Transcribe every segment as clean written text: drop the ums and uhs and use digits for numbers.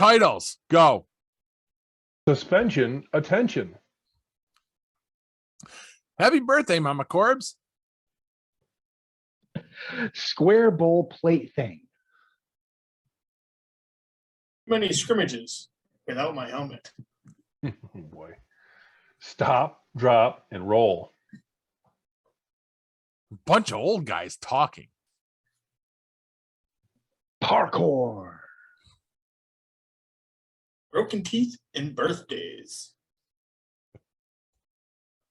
Titles, go. Suspension, attention. Happy birthday, Mama Corbs. Square bowl plate thing. Many scrimmages without my helmet. Oh boy. Stop, drop, and roll. Bunch of old guys talking. Parkour. Broken teeth and birthdays.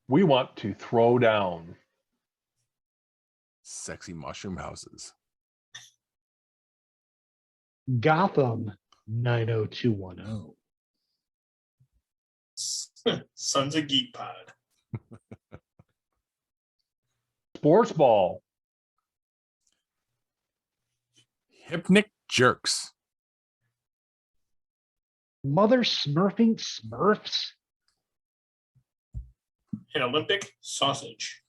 We want to throw down. Sexy mushroom houses. Gotham 90210. Sons of Geek Pod. Sports ball. Hypnic jerks. Mother smurfing Smurfs. An Olympic sausage.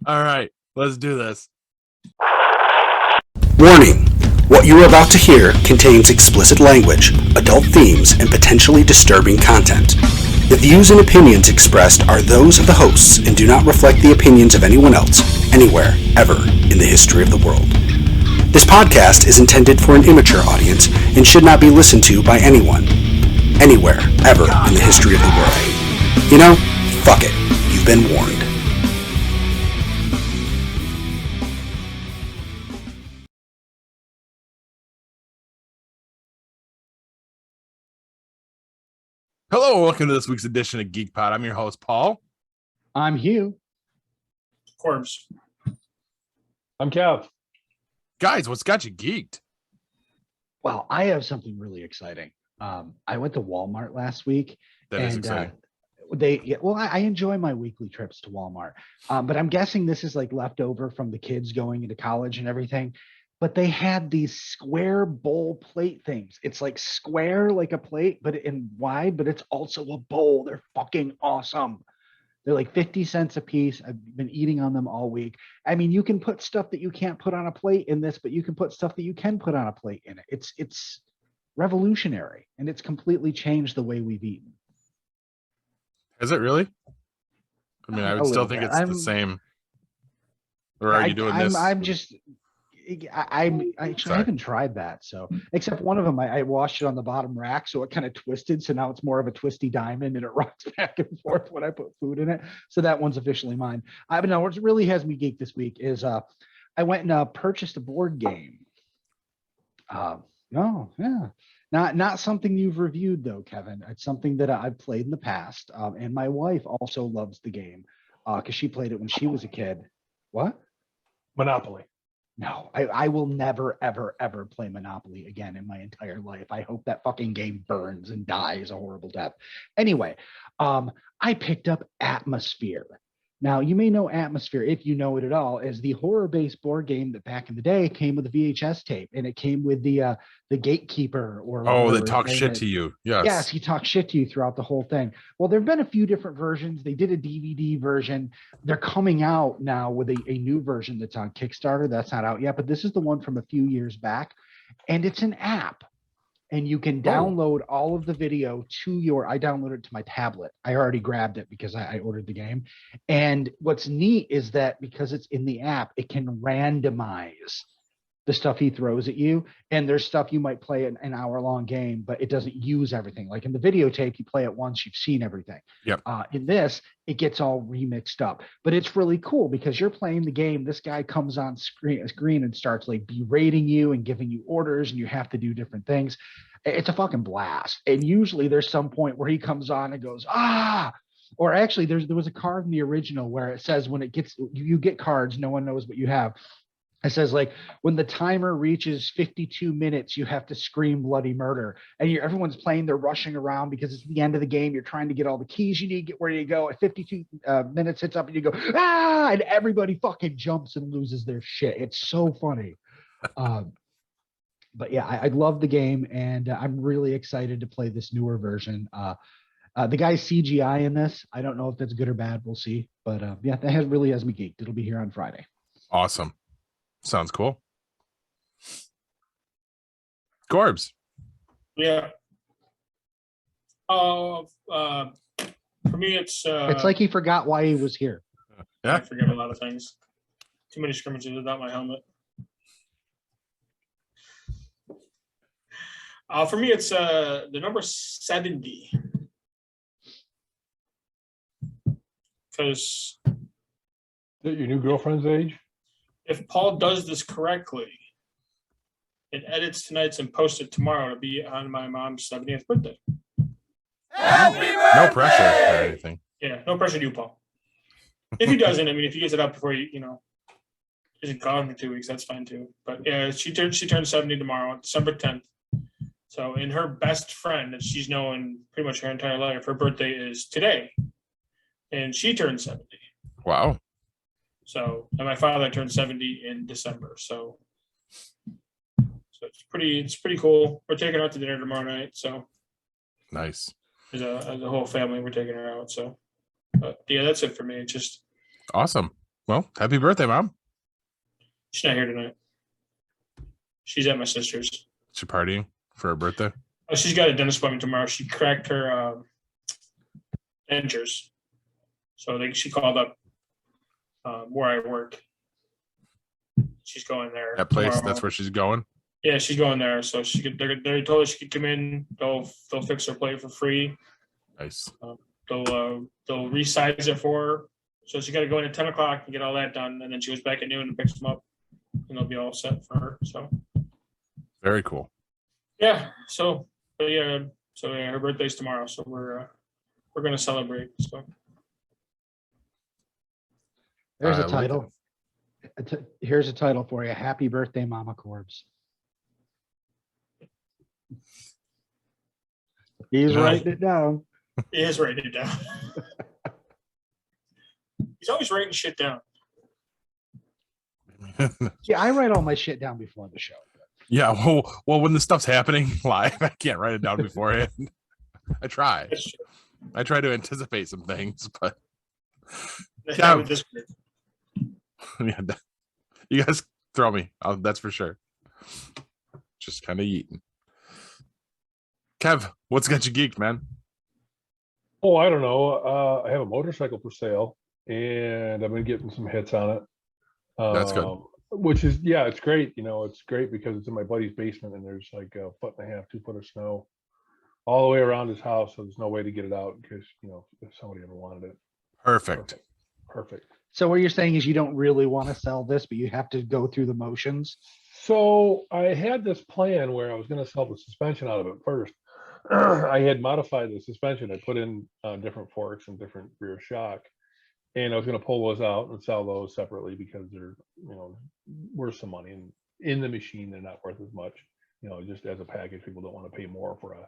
All right, let's do this. Warning. What you are about to hear contains explicit language, adult themes, and potentially disturbing content. The views and opinions expressed are those of the hosts and do not reflect the opinions of anyone else, anywhere, ever, in the history of the world. This podcast is intended for an immature audience and should not be listened to by anyone, anywhere, ever, in the history of the world. You know, fuck it. You've been warned. Hello, welcome to this week's edition of Geek Pod. I'm your host, Paul. I'm Hugh. Corbs. I'm Kev. Guys, what's got you geeked? Well, I have something really exciting. I went to Walmart last week. That is exciting. I enjoy my weekly trips to Walmart, but I'm guessing this is like leftover from the kids going into college and everything. But they had these square bowl plate things. It's like square like a plate, but in wide, but it's also a bowl. They're fucking awesome. They're like 50 cents a piece. I've been eating on them all week. I mean, you can put stuff that you can't put on a plate in this, but you can put stuff that you can put on a plate in it. It's revolutionary, and it's completely changed the way we've eaten. Is it really? I mean, I would still think it's the same. Or are you doing this? I haven't tried that. So, except one of them, I washed it on the bottom rack, so it kind of twisted. So now it's more of a twisty diamond, and it rocks back and forth when I put food in it. So that one's officially mine. But no, what really has me geeked this week is I went and purchased a board game. Not something you've reviewed though, Kevin. It's something that I've played in the past, and my wife also loves the game because she played it when she was a kid. What? Monopoly. No, I will never, ever, ever play Monopoly again in my entire life. I hope that fucking game burns and dies a horrible death. Anyway, I picked up Atmosfear. Now, you may know Atmosfear, if you know it at all, as the horror-based board game that back in the day came with a VHS tape, and it came with the gatekeeper. That talks shit to you. Yes, he talks shit to you throughout the whole thing. Well, there have been a few different versions. They did a DVD version. They're coming out now with a new version that's on Kickstarter. That's not out yet, but this is the one from a few years back, and it's an app. And you can download all of the video I downloaded it to my tablet. I already grabbed it because I ordered the game. And what's neat is that because it's in the app, it can randomize the stuff he throws at you. And there's stuff you might play an hour-long game, but it doesn't use everything. Like in the videotape, you play it once, you've seen everything. Yep. In this, it gets all remixed up. But it's really cool because you're playing the game. This guy comes on screen and starts like berating you and giving you orders, and you have to do different things. It's a fucking blast. And usually there's some point where he comes on and goes, or actually there was a card in the original where it says when it gets, you get cards, no one knows what you have. It says like when the timer reaches 52 minutes, you have to scream bloody murder. And everyone's playing, they're rushing around because it's the end of the game. You're trying to get all the keys you need, get where you go. At 52 minutes hits up and you go, and everybody fucking jumps and loses their shit. It's so funny. But yeah, I love the game, and I'm really excited to play this newer version. The guy's CGI in this, I don't know if that's good or bad. We'll see. But yeah, that really has me geeked. It'll be here on Friday. Awesome. Sounds cool. Corbs. Yeah. For me, it's like he forgot why he was here. I forget a lot of things. Too many scrimmages without my helmet. For me, it's the number 70. Because Is that your new girlfriend's age? if Paul does this correctly, it edits tonight's and posts it tomorrow to be on my mom's 70th birthday. No pressure or anything. Yeah, no pressure to you, Paul. If he doesn't, I mean, if he gets it up before he's gone for 2 weeks, that's fine too. But yeah, she turns 70 tomorrow, December 10th. So, and her best friend that she's known pretty much her entire life, her birthday is today, and she turned 70. Wow. So, and my father turned 70 in December. So it's pretty cool. We're taking her out to dinner tomorrow night. So nice. As a whole family, we're taking her out. So, but yeah, that's it for me. It's just awesome. Well, happy birthday, Mom. She's not here tonight. She's at my sister's. She's partying for her birthday. Oh, she's got a dentist appointment tomorrow. She cracked her dentures, so she called up where I work. She's going there. That place. Tomorrow. That's where she's going. Yeah, she's going there. So they told her she could come in. They'll fix her plate for free. Nice. They'll resize it for her. So she got to go in at 10 o'clock and get all that done, and then she goes back at noon and picks them up, and they'll be all set for her. So very cool. Yeah. So her birthday's tomorrow. So we're gonna celebrate. So there's a title. Here's a title for you. Happy birthday, Mama Corbs. He's writing it down. He is writing it down. He's always writing shit down. Yeah, I write all my shit down before the show. Yeah, well, when the stuff's happening live, I can't write it down beforehand. I try to anticipate some things, but yeah, with this group. Yeah, you guys throw me. That's for sure. Just kind of eating. Kev, what's got you geeked, man? Oh, I don't know. I have a motorcycle for sale, and I've been getting some hits on it. That's good. Which is, yeah, it's great. It's great because it's in my buddy's basement, and there's like a 1.5 foot, 2 foot of snow all the way around his house. So there's no way to get it out in case, if somebody ever wanted it. Perfect. So what you're saying is you don't really want to sell this, but you have to go through the motions. So I had this plan where I was going to sell the suspension out of it first. I had modified the suspension. I put in different forks and different rear shock, and I was going to pull those out and sell those separately because they're, worth some money. And in the machine, they're not worth as much. Just as a package, people don't want to pay more for a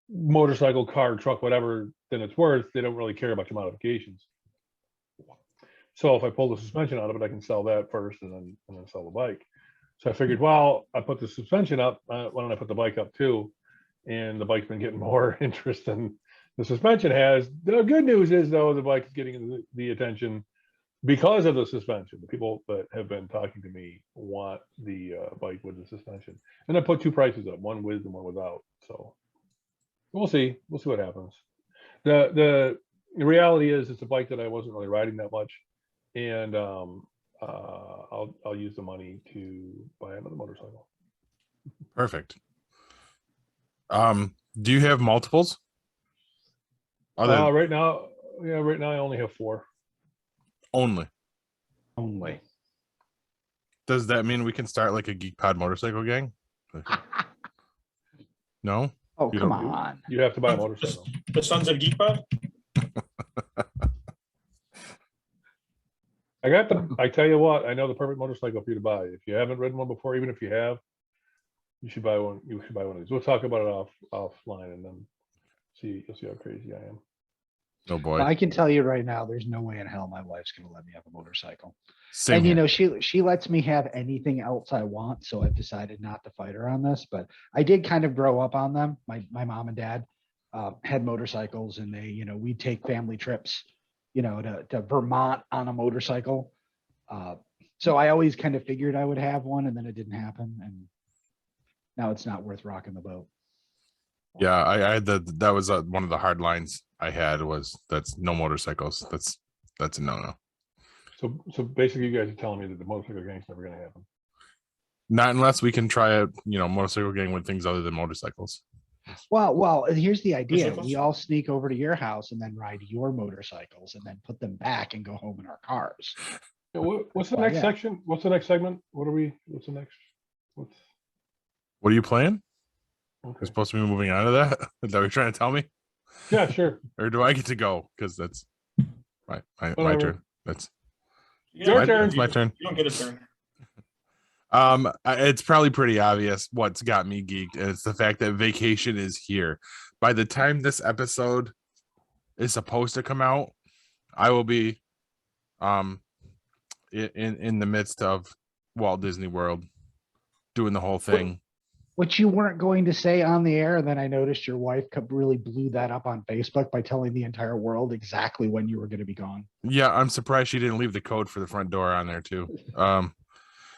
motorcycle, car, truck, whatever than it's worth. They don't really care about your modifications. So if I pull the suspension out of it, I can sell that first and then sell the bike. So I figured, well, I put the suspension up. Why don't I put the bike up too? And the bike's been getting more interest than the suspension has. The good news is, though, the bike is getting the attention because of the suspension. The people that have been talking to me want the bike with the suspension. And I put two prices up, one with and one without. So we'll see. We'll see what happens. The reality is it's a bike that I wasn't really riding that much. And I'll use the money to buy another motorcycle. Perfect. Do you have multiples? Right now I only have 4. Only. Does that mean we can start like a Geek Pod motorcycle gang? No? Oh, come on. You have to buy a motorcycle. The Sons of Geek Pod? I tell you what, I know the perfect motorcycle for you to buy. If you haven't ridden one before, even if you have, you should buy one. You should buy one of these. We'll talk about it offline, and then you'll see how crazy I am. Oh boy. Well, I can tell you right now, there's no way in hell my wife's going to let me have a motorcycle. Same and here. she lets me have anything else I want, so I've decided not to fight her on this. But I did kind of grow up on them. My mom and dad had motorcycles, and they, we'd take family trips, to Vermont on a motorcycle. So I always kind of figured I would have one, and then it didn't happen, and now it's not worth rocking the boat. Yeah, I had that was one of the hard lines I had was that's no motorcycles. That's a no. So basically, you guys are telling me that the motorcycle gang's never going to happen. Not unless we can try a motorcycle gang with things other than motorcycles. Well, here's the idea. Motorcycles? We all sneak over to your house and then ride your motorcycles and then put them back and go home in our cars. Yeah, what's the Well, next yeah. section? What's the next segment? What's the next? What's What are you playing? okay. We're supposed to be moving on to that. Is that what you're trying to tell me? Yeah, sure. Or do I get to go? Because that's my Whatever. turn. That's Your turn. It's my turn. You don't get a turn. It's probably pretty obvious what's got me geeked, and it's the fact that vacation is here. By the time this episode is supposed to come out, I will be in the midst of Walt Disney World doing the whole thing. Which you weren't going to say on the air, and then I noticed your wife really blew that up on Facebook by telling the entire world exactly when you were going to be gone. Yeah, I'm surprised she didn't leave the code for the front door on there too.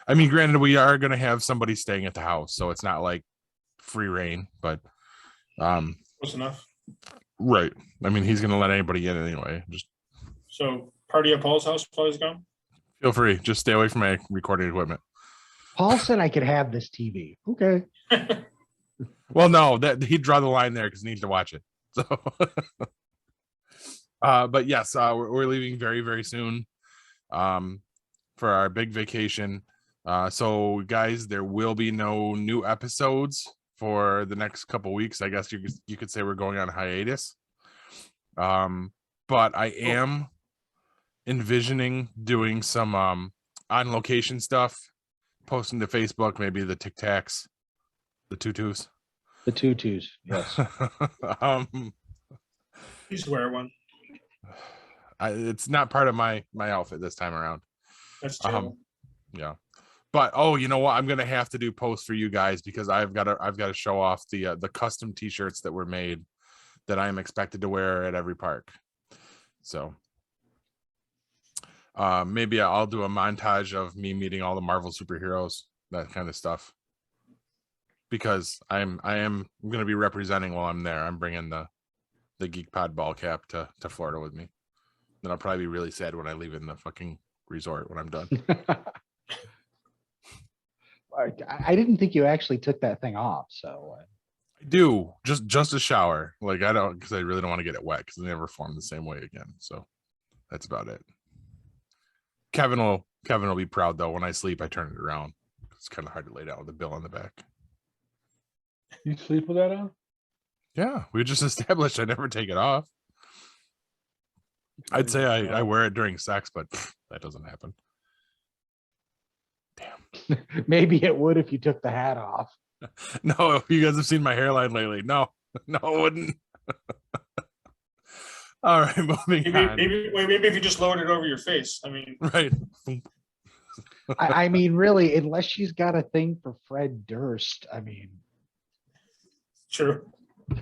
I mean, granted, we are going to have somebody staying at the house, so it's not like free reign, but Close enough. right. I mean, he's going to let anybody in anyway. Just So party at Paul's house while he's gone. feel free. Just stay away from my recording equipment. Paul said I could have this TV. Okay. Well, no, that he'd draw the line there because he needs to watch it. So, but yes, we're leaving very, very soon for our big vacation. So, guys, there will be no new episodes for the next couple weeks. I guess you could say we're going on hiatus. But I am envisioning doing some on location stuff, posting to Facebook, maybe the Tic Tacs, the tutus. The tutus. Yes. Please wear one. It's not part of my outfit this time around. That's terrible. Yeah, but you know what? I'm gonna have to do posts for you guys because I've got to show off the custom T-shirts that were made that I am expected to wear at every park. So maybe I'll do a montage of me meeting all the Marvel superheroes, that kind of stuff. Because I am going to be representing while I'm there. I'm bringing the Geek Pod ball cap to Florida with me. Then I'll probably be really sad when I leave in the fucking resort when I'm done. I didn't think you actually took that thing off. So I do just a shower. Like I don't, because I really don't want to get it wet because they never form the same way again. So that's about it. Kevin will be proud though. When I sleep, I turn it around. It's kind of hard to lay down with the bill on the back. You sleep with that on? Yeah, we just established I never take it off. I'd say I wear it during sex, but that doesn't happen. Damn. maybe it would if you took the hat off. No, you guys have seen my hairline lately. No, it wouldn't. All right, moving on. Maybe if you just lowered it over your face. I mean, Right. I mean, really, unless she's got a thing for Fred Durst. I mean, true. I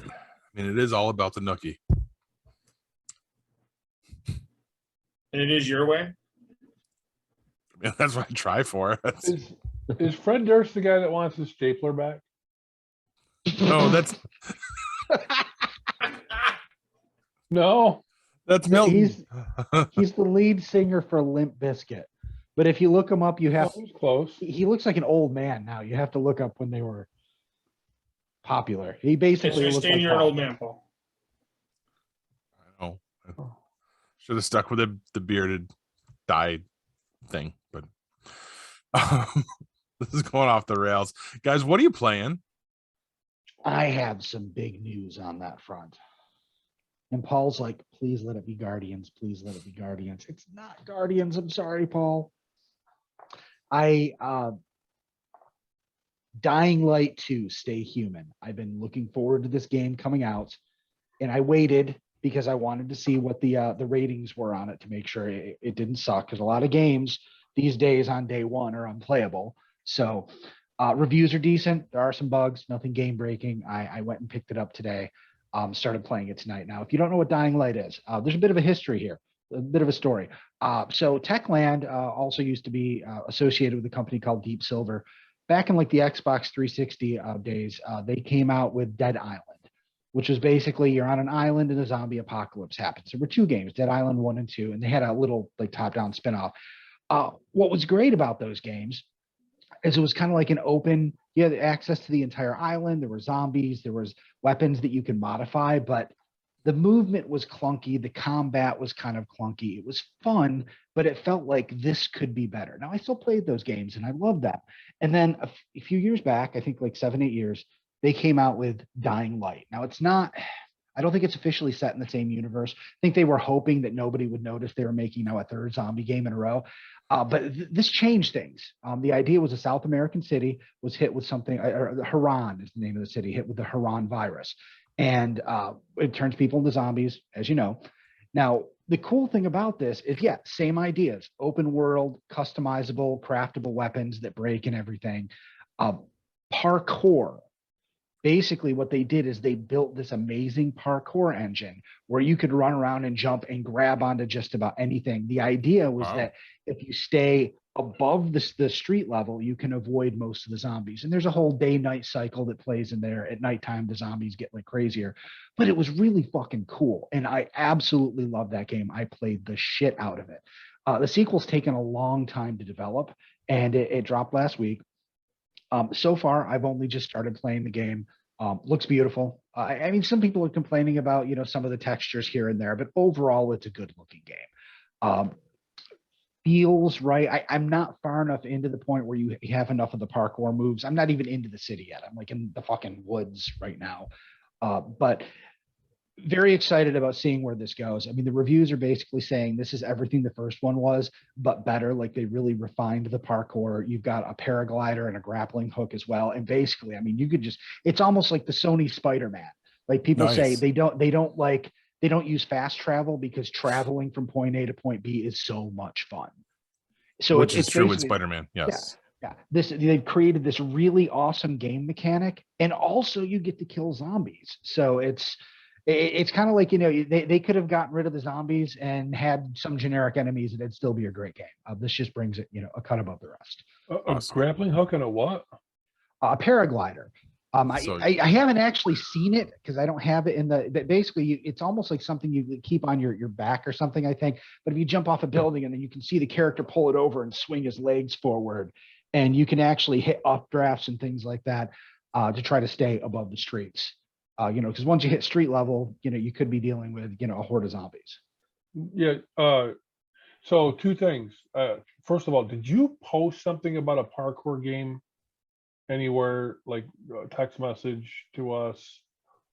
mean, it is all about the nookie. And it is your way. I mean, that's what I try for. Is Fred Durst the guy that wants his stapler back? No, that's No. Milton. he's the lead singer for Limp Bizkit. But if you look him up, you have That was close. he looks like an old man now. You have to look up when they were popular. He basically It's looks staying like you're an Bob. old man, Paul. I know. Should have stuck with the bearded dyed thing, but this is going off the rails. Guys, what are you playing? I have some big news on that front. And Paul's like, please let it be Guardians. Please let it be Guardians. It's not Guardians. I'm sorry, Paul. Dying Light 2, Stay Human. I've been looking forward to this game coming out, and I waited because I wanted to see what the ratings were on it to make sure it didn't suck, because a lot of games these days on day one are unplayable. So reviews are decent. There are some bugs, nothing game breaking. I went and picked it up today. Started playing it tonight. Now, if you don't know what Dying Light is, there's a bit of a history here, a bit of a story. So Techland also used to be associated with a company called Deep Silver. Back in like the Xbox 360 days, they came out with Dead Island. which was basically you're on an island and a zombie apocalypse happens. There were 2 games, Dead Island 1 and 2, and they had a little like top-down spinoff. What was great about those games is it was kind of like an open, you had access to the entire island. There were zombies, there was weapons that you could modify, but the movement was clunky. The combat was kind of clunky. It was fun, but it felt like this could be better. Now, I still played those games and I loved that. And then a few years back, I think like 7-8 years, they came out with Dying Light. Now, it's not, I don't think it's officially set in the same universe. I think they were hoping that nobody would notice they were making now a 3rd zombie game in a row. But this changed things. The idea was a South American city was hit with something, Haran is the name of the city, hit with the Haran virus. And it turns people into zombies, as you know. Now, the cool thing about this is, yeah, same ideas, open world, customizable, craftable weapons that break and everything. Parkour. Basically, what they did is they built this amazing parkour engine where you could run around and jump and grab onto just about anything. The idea was that if you stay above the street level, you can avoid most of the zombies. And there's a whole day-night cycle that plays in there. At nighttime, the zombies get like crazier. But it was really fucking cool. And I absolutely love that game. I played the shit out of it. The sequel's taken a long time to develop, and it dropped last week. So far, I've only just started playing the game. Looks beautiful. I mean, some people are complaining about, some of the textures here and there, but overall, it's a good-looking game. Feels right. I'm not far enough into the point where you have enough of the parkour moves. I'm not even into the city yet. I'm like in the fucking woods right now. But very excited about seeing where this goes. I mean, the reviews are basically saying this is everything the first one was, but better. Like they really refined the parkour. You've got a paraglider and a grappling hook as well. And basically, I mean, you could it's almost like the Sony Spider-Man. Like people say they don't use fast travel because traveling from point A to point B is so much fun. So which is true with Spider-Man. Yes. Yeah. They've created this really awesome game mechanic, and also you get to kill zombies. So it's kind of like, they could have gotten rid of the zombies and had some generic enemies and it'd still be a great game. This just brings it, a cut above the rest. A grappling hook and a what? A paraglider. I haven't actually seen it because I don't have it but basically it's almost like something you keep on your back or something, I think. But if you jump off a building and then you can see the character pull it over and swing his legs forward, and you can actually hit updrafts and things like that to try to stay above the streets. Because once you hit street level, you could be dealing with, a horde of zombies. Yeah. So 2 things. First of all, did you post something about a parkour game anywhere, like a text message to us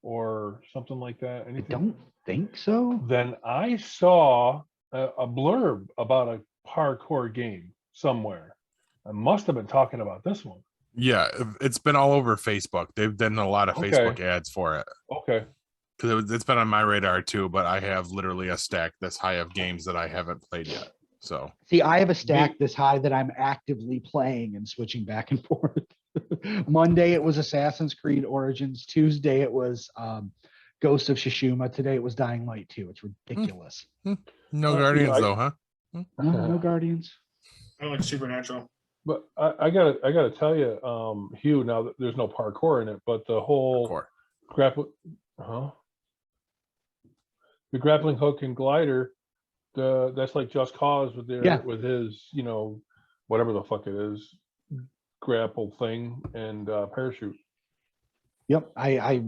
or something like that? Anything? I don't think so. Then I saw a blurb about a parkour game somewhere. I must have been talking about this one. Yeah, it's been all over Facebook. They've done a lot of Facebook ads for it. Okay. Because it's been on my radar too, but I have literally a stack this high of games that I haven't played yet. So see, I have a stack this high that I'm actively playing and switching back and forth. Monday it was Assassin's Creed Origins. Tuesday it was Ghost of Tsushima. Today it was Dying Light 2. It's ridiculous. No Guardians though, huh? No Guardians. I like Supernatural. But I gotta tell you, Hugh. Now there's no parkour in it, but the whole the grappling hook and glider, that's like Just Cause with with his whatever the fuck it is, grapple thing and parachute. Yep, I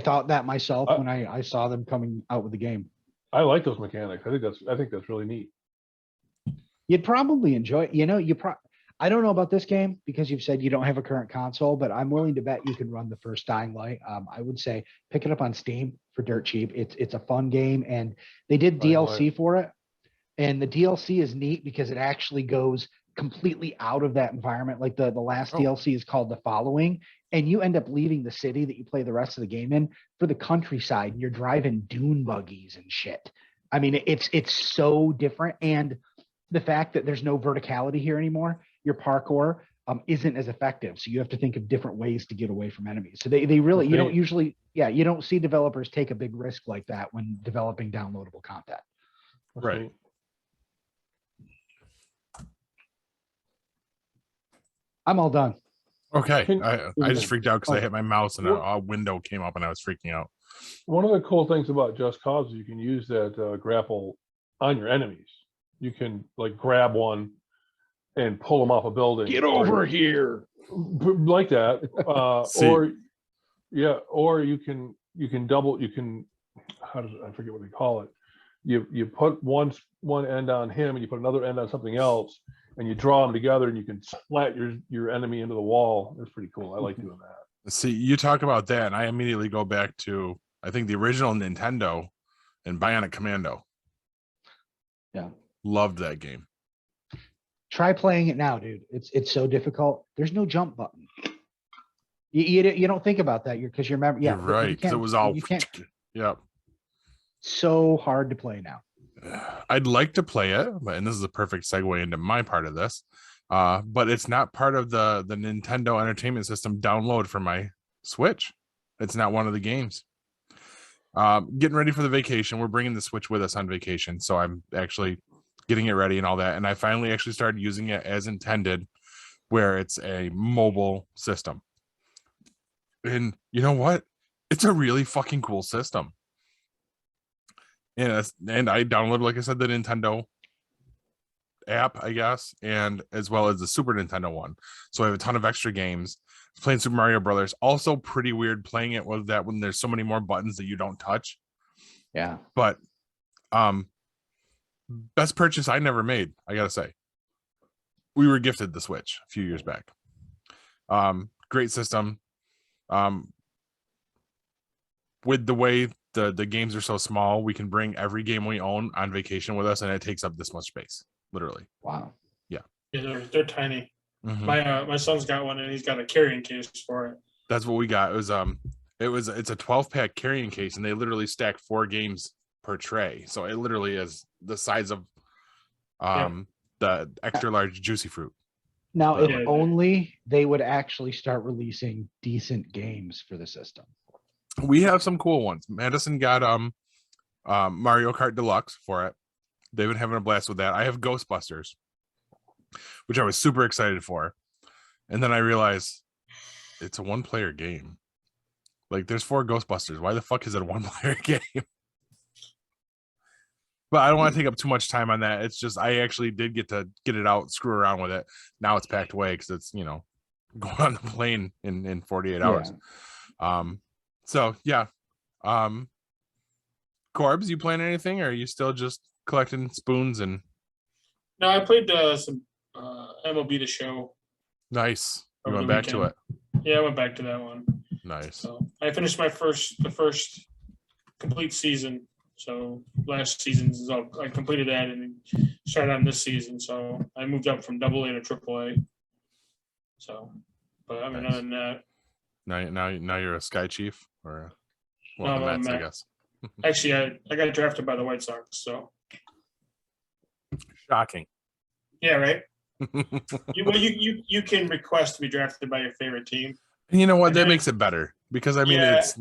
thought that myself when I saw them coming out with the game. I like those mechanics. I think that's really neat. You'd probably enjoy it. I don't know about this game because you've said you don't have a current console, but I'm willing to bet you can run the first Dying Light. I would say pick it up on Steam for dirt cheap. It's a fun game, and they did DLC for it. And the DLC is neat because it actually goes completely out of that environment. Like the last DLC is called The Following, and you end up leaving the city that you play the rest of the game in for the countryside, and you're driving dune buggies and shit. I mean, it's so different, and the fact that there's no verticality here anymore, your parkour isn't as effective. So you have to think of different ways to get away from enemies. So they really, you don't usually, you don't see developers take a big risk like that when developing downloadable content. Right. I'm all done. Okay. Can- I just freaked out because I Oh. hit my mouse and What- a window came up and I was freaking out. One of the cool things about Just Cause is you can use that grapple on your enemies. You can like grab one and pull them off a building. Get over here. Like that. See. Or you can double. You can I forget what they call it. You put one end on him and you put another end on something else, and you draw them together and you can splat your enemy into the wall. It's pretty cool. I like doing that. See, you talk about that, and I immediately go back to I think the original Nintendo and Bionic Commando. Yeah. Loved that game. Try playing it now, dude. It's so difficult. There's no jump button. You don't think about that. Because you remember. Yeah, You're right. Because it was all. You can't. Yep. So hard to play now. I'd like to play it, and this is a perfect segue into my part of this. But it's not part of the Nintendo Entertainment System download for my Switch. It's not one of the games. Getting ready for the vacation. We're bringing the Switch with us on vacation, so I'm actually getting it ready and all that. And I finally actually started using it as intended, where it's a mobile system. And you know what? It's a really fucking cool system. And I downloaded, like I said, the Nintendo app, I guess, and as well as the Super Nintendo one. So I have a ton of extra games. Playing Super Mario Brothers. Also pretty weird playing it with that when there's so many more buttons that you don't touch. Yeah. But best purchase I never made, I gotta say. We were gifted the Switch a few years back. Great system. With the way the games are so small, we can bring every game we own on vacation with us, and it takes up this much space, literally. Wow. Yeah, they're tiny. Mhm. My son's got one and he's got a carrying case for it. That's what we got. It's a 12-pack carrying case, and they literally stack 4 games per tray. So it literally is the size of the extra large juicy fruit. Now, Yeah. if only they would actually start releasing decent games for the system. We have some cool ones. Madison got Mario Kart Deluxe for it. They've been having a blast with that. I have Ghostbusters, which I was super excited for. And then I realized it's a 1-player game. Like, there's 4 Ghostbusters. Why the fuck is it a 1-player game? But I don't want to take up too much time on that. It's just I actually did get to get it out, screw around with it. Now it's packed away because it's, going on the plane in 48 hours. So yeah. Corbs, you playing anything, or are you still just collecting spoons and No, I played some MLB The Show. nice? You Over went the back to it. weekend. Yeah, I went back to that one. Nice. So I finished the first complete season. So last season's is all, I completed that and started on this season. So I moved up from AA to AAA. So, but I mean, Nice. other than that, Now you're a Sky Chief, or No, the I'm Mets, I Met. guess. actually, I got drafted by the White Sox. So Shocking. yeah, right. You can request to be drafted by your favorite team. And you know what? And That then- makes it better because I mean, Yeah. it's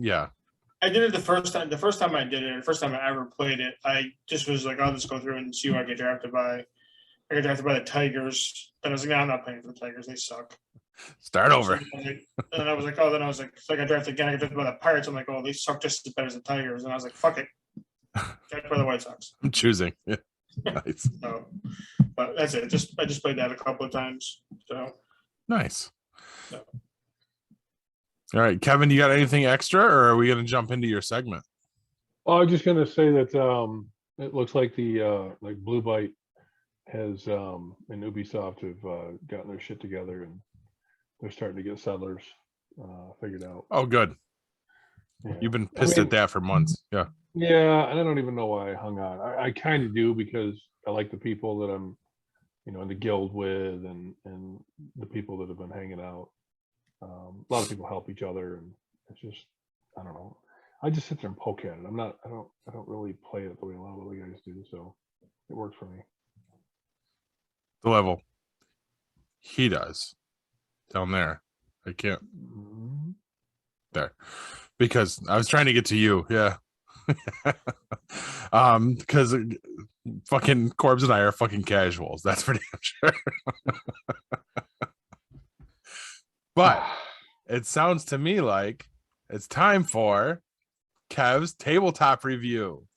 I did it the first time. The first time I did it, the first time I ever played it, I just was like, I'll just go through and see who I get drafted by. I got drafted by the Tigers. Then I was like, no, I'm not playing for the Tigers. They suck. Start over. And then I was like, so I got drafted again. I got drafted by the Pirates. I'm like, oh, they suck just as bad as the Tigers. And I was like, fuck it. Drafted by the White Sox. I'm choosing. Yeah. Nice. So, but that's it. I just played that a couple of times. So Nice. No. All right, Kevin, you got anything extra, or are we going to jump into your segment? I was just gonna say that it looks like the like Blue Byte has and Ubisoft have gotten their shit together, and they're starting to get settlers figured out. Oh, good. Yeah. You've been pissed at that for months. Yeah. Yeah, and I don't even know why I hung on. I kind of do because I like the people that I'm, in the guild with, and the people that have been hanging out. A lot of people help each other, and it's just, I don't know. I just sit there and poke at it. I don't really play it the way a lot of other guys do, so it works for me. The level he does down there. I can't there because I was trying to get to you. Yeah. Because fucking Corbs and I are fucking casuals. That's for damn sure. But it sounds to me like it's time for Kev's tabletop review.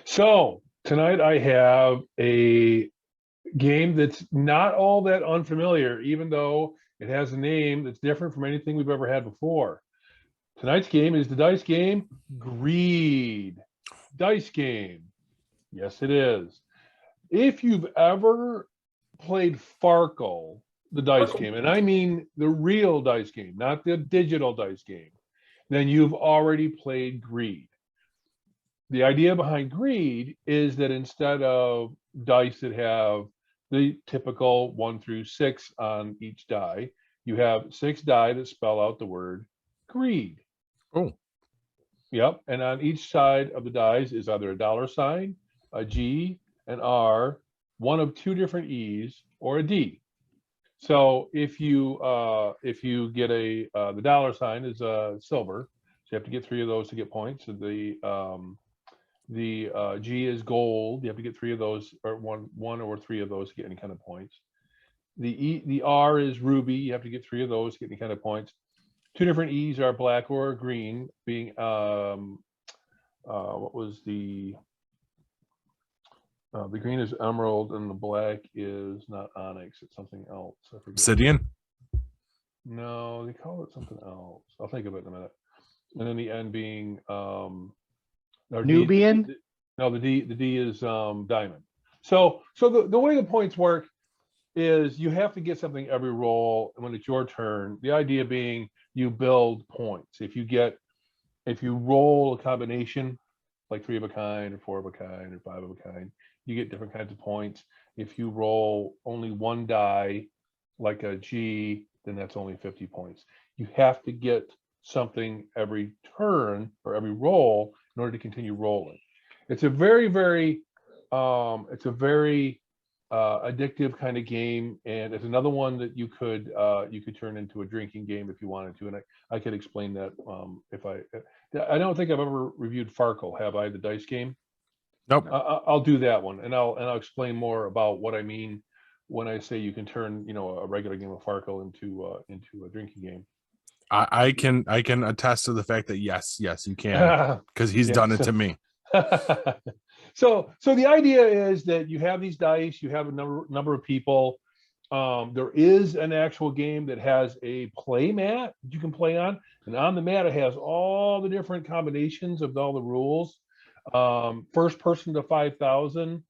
So tonight I have a game that's not all that unfamiliar, even though it has a name that's different from anything we've ever had before. Tonight's game is the dice game Greed. Dice game. Yes, it is. If you've ever played Farkle, the dice game, and I mean the real dice game, not the digital dice game, then you've already played Greed. The idea behind Greed is that instead of dice that have the typical 1 through 6 on each die, you have 6 die that spell out the word greed. Oh. Yep. And on each side of the dice is either a dollar sign, a G, an R, one of 2 different E's, or a D. So if you get the dollar sign is silver, so you have to get 3 of those to get points. So the G is gold. You have to get 3 of those, or one or 3 of those to get any kind of points. The R is ruby. You have to get 3 of those to get any kind of points. 2 different E's are black or green, being what was the green is emerald and the black is not onyx, it's something else. I forget. Obsidian? No, they call it something else. I'll think of it in a minute. And then the N being Nubian? The D is diamond. So the way the points work is you have to get something every roll when it's your turn. The idea being you build points. If you roll a combination like 3 of a kind or 4 of a kind or 5 of a kind, you get different kinds of points. If you roll only 1 die like a G, then that's only 50 points. You have to get something every turn or every roll in order to continue rolling. It's a very, very addictive kind of game, and it's another one that you could turn into a drinking game if you wanted to. And I could explain that if I don't think I've ever reviewed Farkle, have I? The dice game. Nope. I'll do that one, and I'll explain more about what I mean when I say you can turn a regular game of Farkle into a drinking game. I can attest to the fact that yes you can, because he's done it to me. So the idea is that you have these dice, you have a number of people. There is an actual game that has a play mat that you can play on, and on the mat it has all the different combinations of all the rules. First person to 5,000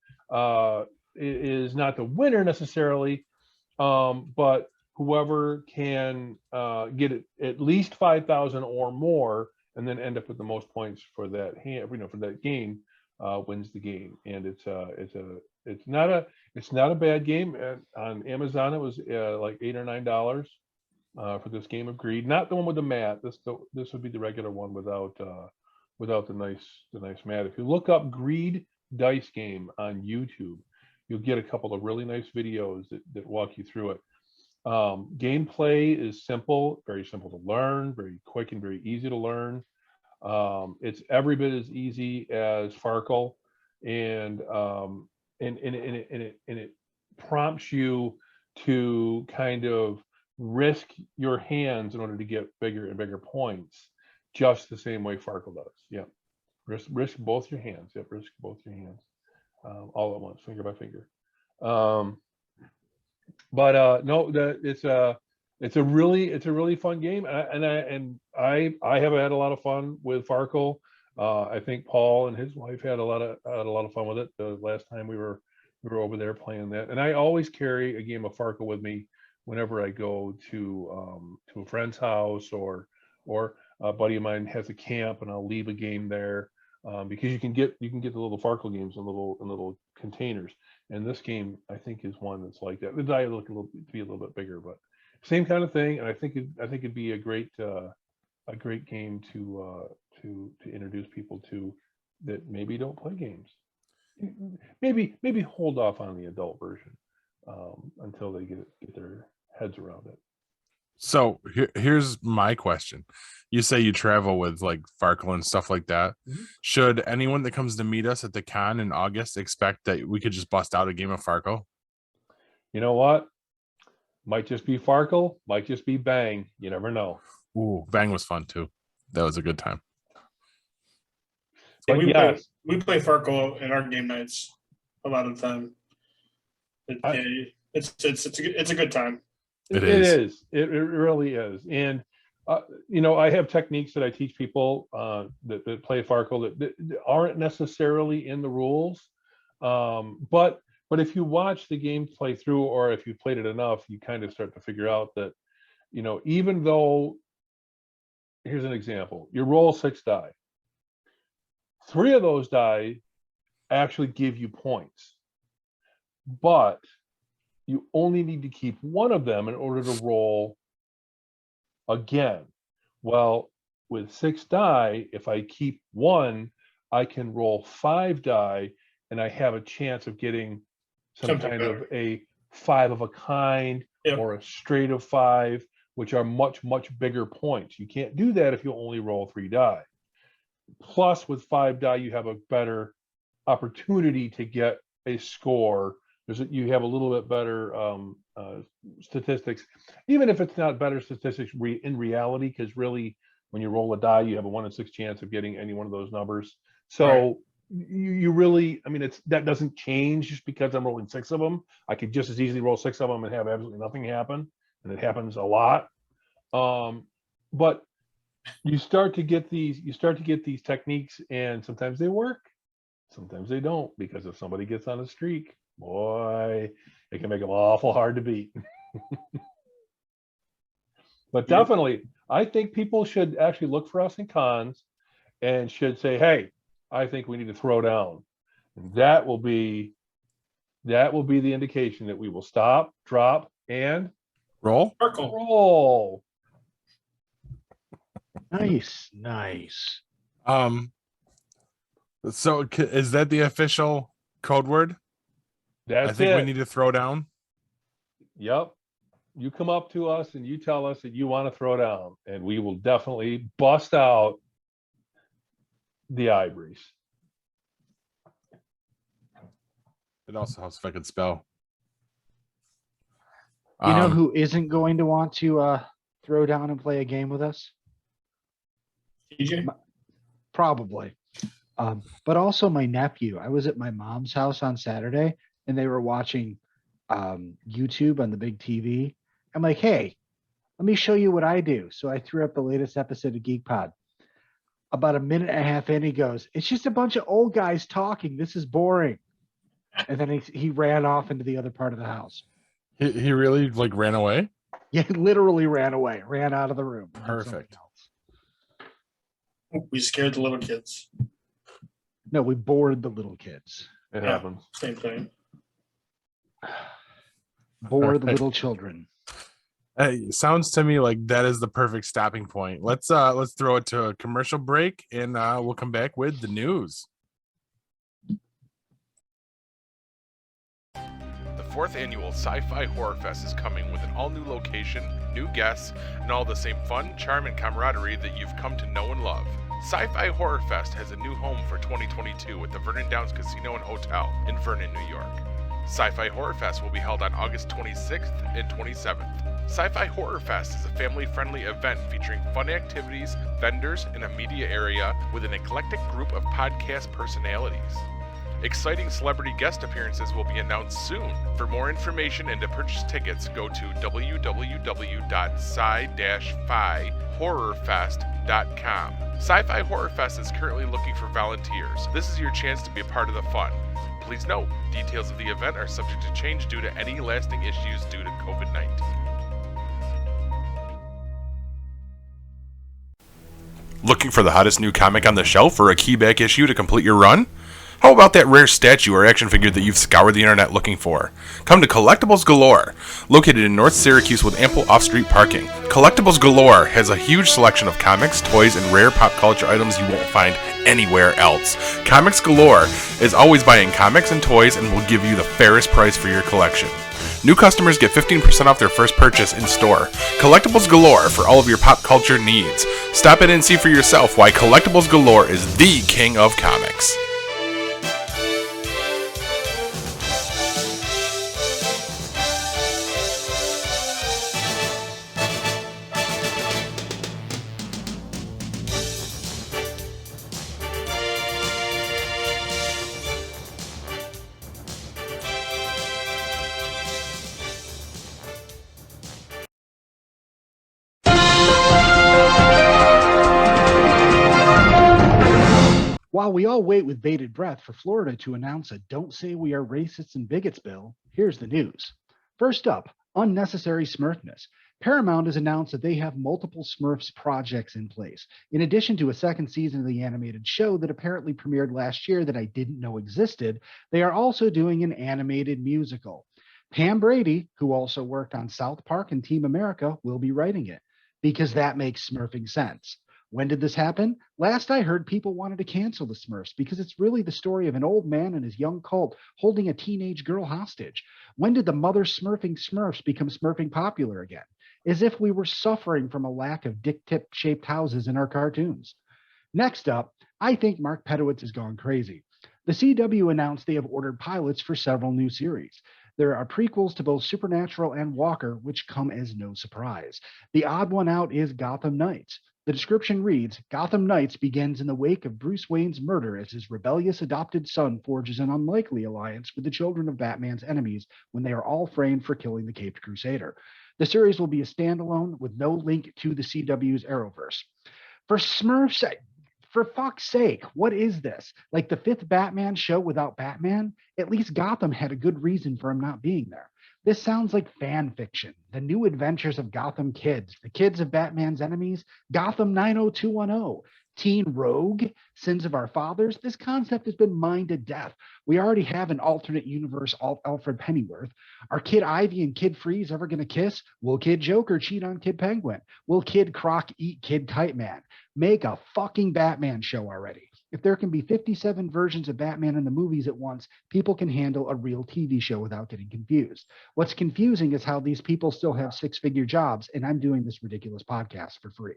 is not the winner necessarily, but whoever can get it at least 5,000 or more, and then end up with the most points for that for that game, wins the game. And it's not a bad game. On Amazon, it was like $8 or $9 for this game of Greed. Not the one with the mat. This would be the regular one without the nice mat. If you look up Greed dice game on YouTube, you'll get a couple of really nice videos that walk you through it. Gameplay is simple, very simple to learn, very quick and very easy to learn. It's every bit as easy as Farkle, and it prompts you to kind of risk your hands in order to get bigger and bigger points, just the same way Farkle does. Yeah, risk both your hands. Yep, risk both your hands all at once, finger by finger. But no, it's a really fun game, and I have had a lot of fun with Farkle. I think Paul and his wife had a lot of fun with it the last time we were over there playing that. And I always carry a game of Farkle with me whenever I go to a friend's house, or a buddy of mine has a camp, and I'll leave a game there, because you can get the little Farkle games in little containers. And this game, I think, is one that's like that. The die look to be a little bit bigger, but same kind of thing. And I think it'd be a great game to introduce people to that maybe don't play games. Maybe hold off on the adult version until they get their heads around it. So here's my question. You say you travel with like Farkle and stuff like that. Mhm. Should anyone that comes to meet us at the con in August expect that we could just bust out a game of Farkle? You know what? Might just be Farkle, might just be Bang. You never know. Ooh, Bang was fun too. That was a good time. Yeah, But we yes, play Farkle in our game nights a lot of the time. It's a good time. It It is. is. It really is. And you know, I have techniques that I teach people that play Farkle that aren't necessarily in the rules. But if you watch the game play through, or if you played it enough, you kind of start to figure out that, you know, even though, here's an example: you roll 6 die. 3 of those die actually give you points, but you only need to keep 1 of them in order to roll again. Well, with 6 die, if I keep 1, I can roll 5 die, and I have a chance of getting some Something kind better. of a 5 of a kind Yep. or a straight of 5, which are much bigger points. You can't do that if you only roll 3 die. Plus, with 5 die, you have a better opportunity to get a score. You have a little bit better statistics, even if it's not better statistics in reality, because really, when you roll a die, you have a 1 in 6 chance of getting any one of those numbers. So Right. you really, I mean, that doesn't change just because I'm rolling 6 of them. I could just as easily roll 6 of them and have absolutely nothing happen, and it happens a lot. But you start to get these techniques, and sometimes they work, sometimes they don't, because if somebody gets on a streak, boy, it can make them awful hard to beat. But Yeah. definitely, I think people should actually look for us in cons and should say, hey, I think we need to throw down. And that will be the indication that we will stop, drop, and Roll. Farkle. roll. Nice. So is that the official code word? That's I think it. we need to throw down. Yep. You come up to us and you tell us that you want to throw down, and we will definitely bust out the ivories. It also helps if I could spell. You know who isn't going to want to throw down and play a game with us? TJ? Probably. But also my nephew. I was at my mom's house on Saturday, and they were watching YouTube on the big TV. I'm like, hey, let me show you what I do. So I threw up the latest episode of Geek Pod. About a minute and a half in, he goes, it's just a bunch of old guys talking. This is boring. And then he ran off into the other part of the house. He really like ran away? Yeah, he literally ran away, ran out of the room. and did something Perfect. else. We scared the little kids. No, we bored the little kids. It Yeah. happens. Same thing. Bored the Right. little children. Hey, sounds to me like that is the perfect stopping point. Let's throw it to a commercial break, and we'll come back with the news. The 4th annual Sci-Fi Horror Fest is coming with an all-new location, new guests, and all the same fun, charm, and camaraderie that you've come to know and love. Sci-Fi Horror Fest has a new home for 2022 at the Vernon Downs Casino and Hotel in Vernon, New York. Sci-Fi Horror Fest will be held on August 26th and 27th. Sci-Fi Horror Fest is a family-friendly event featuring fun activities, vendors, and a media area with an eclectic group of podcast personalities. Exciting celebrity guest appearances will be announced soon. For more information and to purchase tickets, go to www.sci-fi-horrorfest.com. Sci-Fi Horror Fest is currently looking for volunteers. This is your chance to be a part of the fun. Please note, details of the event are subject to change due to any lasting issues due to COVID-19. Looking for the hottest new comic on the shelf or a keyback issue to complete your run? How about that rare statue or action figure that you've scoured the internet looking for? Come to Collectibles Galore. Located in North Syracuse with ample off-street parking, Collectibles Galore has a huge selection of comics, toys, and rare pop culture items you won't find anywhere else. Comics Galore is always buying comics and toys and will give you the fairest price for your collection. New customers get 15% off their first purchase in store. Collectibles Galore for all of your pop culture needs. Stop in and see for yourself why Collectibles Galore is the king of comics. While we all wait with bated breath for Florida to announce a "Don't Say We Are Racists and Bigots" bill, here's the news. First up, unnecessary Smurfness. Paramount has announced that they have multiple Smurfs projects in place. In addition to a second season of the animated show that apparently premiered last year that I didn't know existed, they are also doing an animated musical. Pam Brady, who also worked on South Park and Team America, will be writing it, because that makes Smurfing sense. When did this happen? Last I heard, people wanted to cancel the Smurfs because it's really the story of an old man and his young cult holding a teenage girl hostage. When did the mother smurfing Smurfs become smurfing popular again? As if we were suffering from a lack of dick-tip shaped houses in our cartoons. Next up, I think Mark Pedowitz has gone crazy. The CW announced they have ordered pilots for several new series. There are prequels to both Supernatural and Walker, which come as no surprise. The odd one out is Gotham Knights. The description reads, Gotham Knights begins in the wake of Bruce Wayne's murder as his rebellious adopted son forges an unlikely alliance with the children of Batman's enemies when they are all framed for killing the Caped Crusader. The series will be a standalone with no link to the CW's Arrowverse. For Smurf's sake, for fuck's sake, what is this? Like the fifth Batman show without Batman? At least Gotham had a good reason for him not being there. This sounds like fan fiction. The new adventures of Gotham kids, the kids of Batman's enemies, Gotham 90210, Teen Rogue, Sins of Our Fathers. This concept has been mined to death. We already have an alternate universe Alfred Pennyworth. Are Kid Ivy and Kid Freeze ever going to kiss? Will Kid Joker cheat on Kid Penguin? Will Kid Croc eat Kid Kite Man? Make a fucking Batman show already. If there can be 57 versions of Batman in the movies at once, people can handle a real TV show without getting confused. What's confusing is how these people still have six-figure jobs, and I'm doing this ridiculous podcast for free.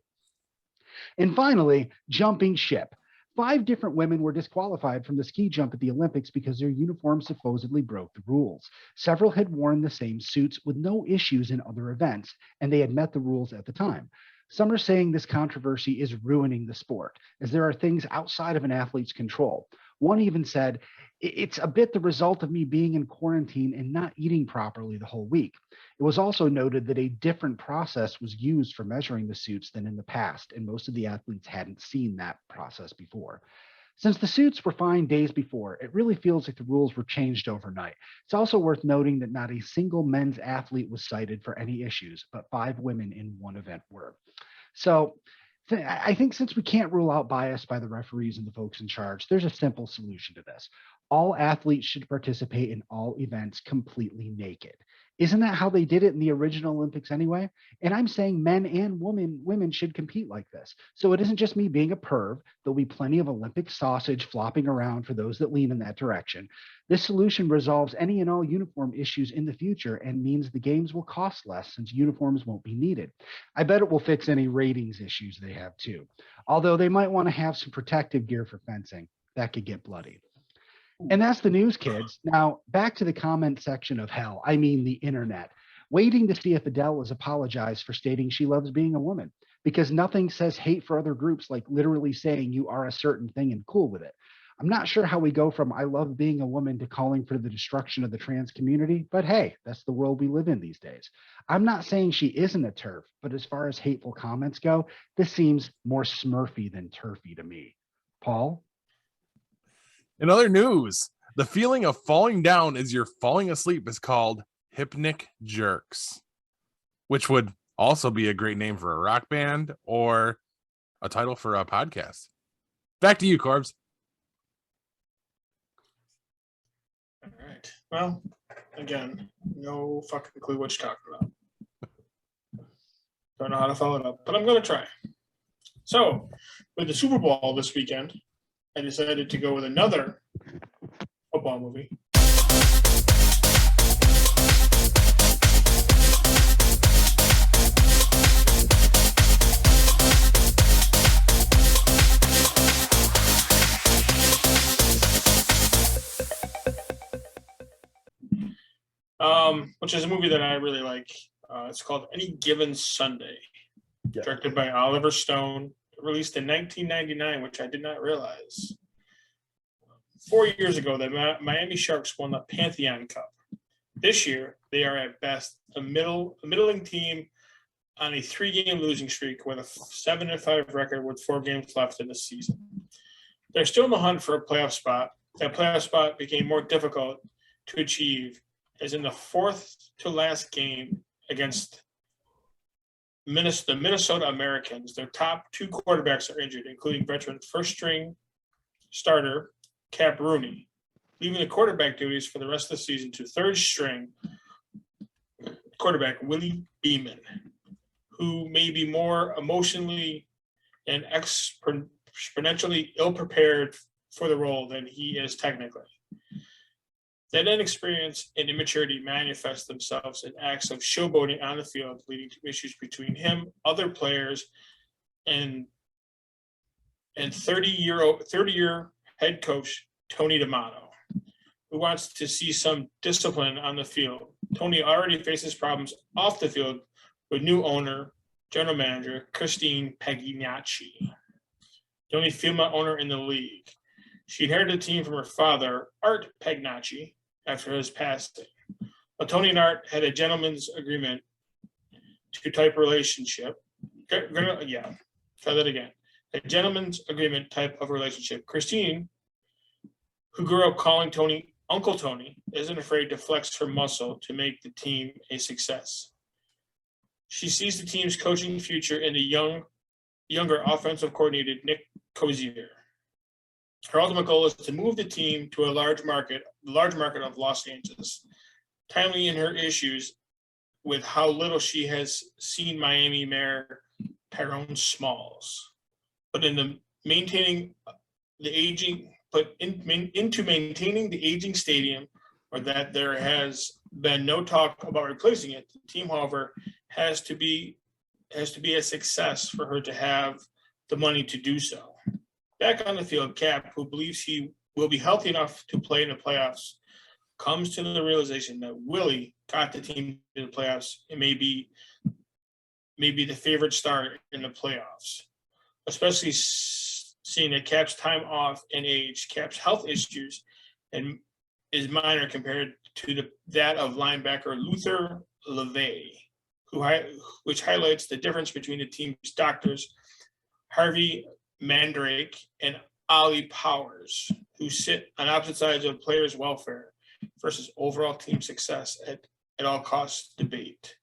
And finally, jumping ship. 5 different women were disqualified from the ski jump at the Olympics because their uniforms supposedly broke the rules. Several had worn the same suits with no issues in other events, and they had met the rules at the time. Some are saying this controversy is ruining the sport, as there are things outside of an athlete's control. One even said, it's a bit the result of me being in quarantine and not eating properly the whole week. It was also noted that a different process was used for measuring the suits than in the past, and most of the athletes hadn't seen that process before. Since the suits were fine days before, it really feels like the rules were changed overnight. It's also worth noting that not a single men's athlete was cited for any issues, but 5 women in one event were. So I think since we can't rule out bias by the referees and the folks in charge, there's a simple solution to this. All athletes should participate in all events completely naked. Isn't that how they did it in the original Olympics anyway? And I'm saying men and women should compete like this. So it isn't just me being a perv. There'll be plenty of Olympic sausage flopping around for those that lean in that direction. This solution resolves any and all uniform issues in the future and means the games will cost less since uniforms won't be needed. I bet it will fix any ratings issues they have too. Although they might want to have some protective gear for fencing. That could get bloody. And that's the news, kids. Now, back to the comment section of hell. I mean, the internet. Waiting to see if Adele has apologized for stating she loves being a woman, because nothing says hate for other groups like literally saying you are a certain thing and cool with it. I'm not sure how we go from I love being a woman to calling for the destruction of the trans community, but hey, that's the world we live in these days. I'm not saying she isn't a TERF, but as far as hateful comments go, this seems more Smurfy than turfy to me. Paul? In other news, the feeling of falling down as you're falling asleep is called Hypnic Jerks, which would also be a great name for a rock band or a title for a podcast. Back to you, Corbs. All right. Well, again, no fucking clue what you're talking about. Don't know how to follow it up, but I'm going to try. So, with the Super Bowl this weekend, I decided to go with another football movie. which is a movie that I really like. It's called Any Given Sunday, Yeah. directed by Oliver Stone, released in 1999, which I did not realize. 4 years ago, the Miami Sharks won the Pantheon Cup. This year, they are at best a middling team on a 3-game losing streak with a 7-5 record with 4 games left in the season. They're still in the hunt for a playoff spot. That playoff spot became more difficult to achieve as in the 4th to last game against the Minnesota Americans. Their top 2 quarterbacks are injured, including veteran first-string starter Cap Rooney, leaving the quarterback duties for the rest of the season to third-string quarterback Willie Beeman, who may be more emotionally and exponentially ill-prepared for the role than he is technically. That inexperience and immaturity manifest themselves in acts of showboating on the field, leading to issues between him, other players, and 30-year head coach Tony D'Amato, who wants to see some discipline on the field. Tony already faces problems off the field with new owner, general manager Christine Paginacci, the only female owner in the league. She inherited the team from her father, Art Paginacci, after his passing. But Tony and Art had a gentleman's agreement type relationship. Try that again. A gentleman's agreement type of relationship. Christine, who grew up calling Tony Uncle Tony, isn't afraid to flex her muscle to make the team a success. She sees the team's coaching future in the younger offensive coordinator, Nick Cozier. Her ultimate goal is to move the team to a large market of Los Angeles. Timely in her issues with how little she has seen Miami Mayor Tyrone Smalls, into maintaining the aging stadium, or that there has been no talk about replacing it. The team, however, has to be a success for her to have the money to do so. Back on the field, Cap, who believes he will be healthy enough to play in the playoffs, comes to the realization that Willie got the team to the playoffs and may be the favorite star in the playoffs, especially seeing that Cap's time off and age. Cap's health issues and is minor compared to that of linebacker Luther LeVay, which highlights the difference between the team's doctors, Harvey Mandrake and Ollie Powers, who sit on opposite sides of players' welfare versus overall team success at all costs debate.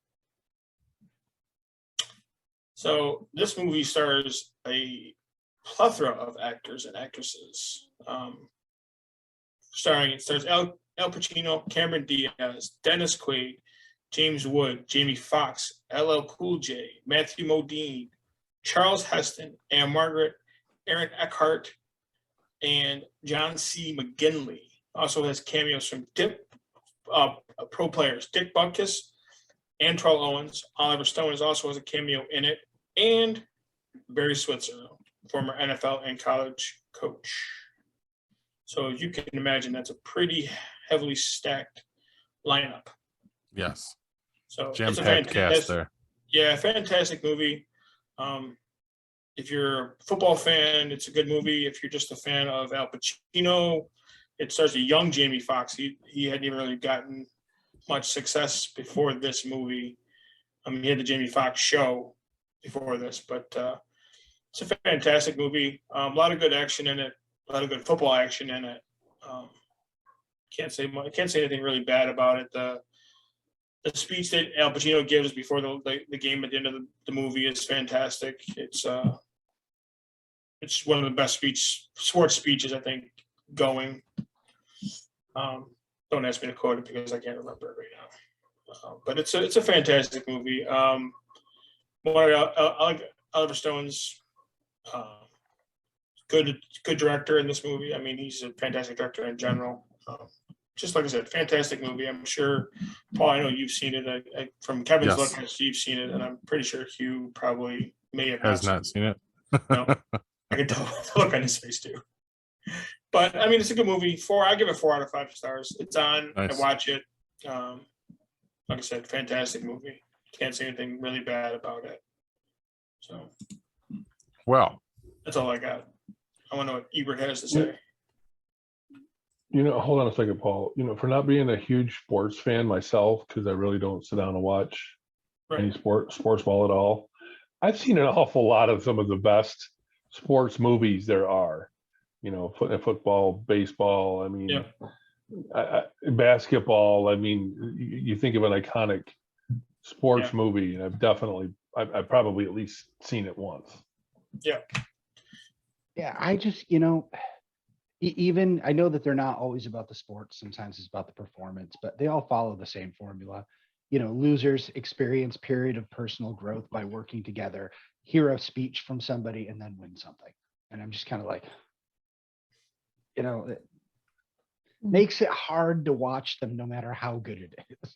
So this movie stars a plethora of actors and actresses. It stars Al Pacino, Cameron Diaz, Dennis Quaid, James Wood, Jamie Foxx, LL Cool J, Matthew Modine, Charles Heston, Anne Margaret, Aaron Eckhart, and John C. McGinley. Also has cameos from pro players Dick Butkus, Antrell Owens. Oliver Stone also has a cameo in it, and Barry Switzer, former NFL and college coach. So you can imagine that's a pretty heavily stacked lineup. Yes. So Jam packed cast there. Yeah, fantastic movie. If you're a football fan, it's a good movie. If you're just a fan of Al Pacino, it stars a young Jamie Foxx. He hadn't even really gotten much success before this movie. He had the Jamie Foxx show before this, but it's a fantastic movie. A lot of good action in it, a lot of good football action in it. Can't say anything really bad about it. The speech that Al Pacino gives before the game at the end of the movie is fantastic. It's one of the best sports speeches, I think, going. Don't ask me to quote it because I can't remember it right now. But it's a fantastic movie. I like Oliver Stone's good director in this movie. I mean, he's a fantastic director in general. Just like I said, fantastic movie. I'm sure, Paul, I know you've seen it. From Kevin's look, you've seen it, and I'm pretty sure Hugh probably may have has not seen it. No, I can tell the look on his face too. But I mean, it's a good movie. I give it 4 out of 5 stars. It's on. Nice. I watch it. like I said, fantastic movie. Can't say anything really bad about it. So Well, that's all I got. I want to know what Ebert has to say. Hold on a second, Paul. For not being a huge sports fan myself, because I really don't sit down and watch any sports ball at all, I've seen an awful lot of some of the best sports movies there are. Football, baseball. I mean, basketball. I mean, you think of an iconic sports movie, and I've probably at least seen it once. Yeah. Yeah, I just, even I know that they're not always about the sports. Sometimes it's about the performance, but they all follow the same formula. Losers experience period of personal growth by working together, hear a speech from somebody, and then win something. And I'm just kind of like, it makes it hard to watch them no matter how good it is.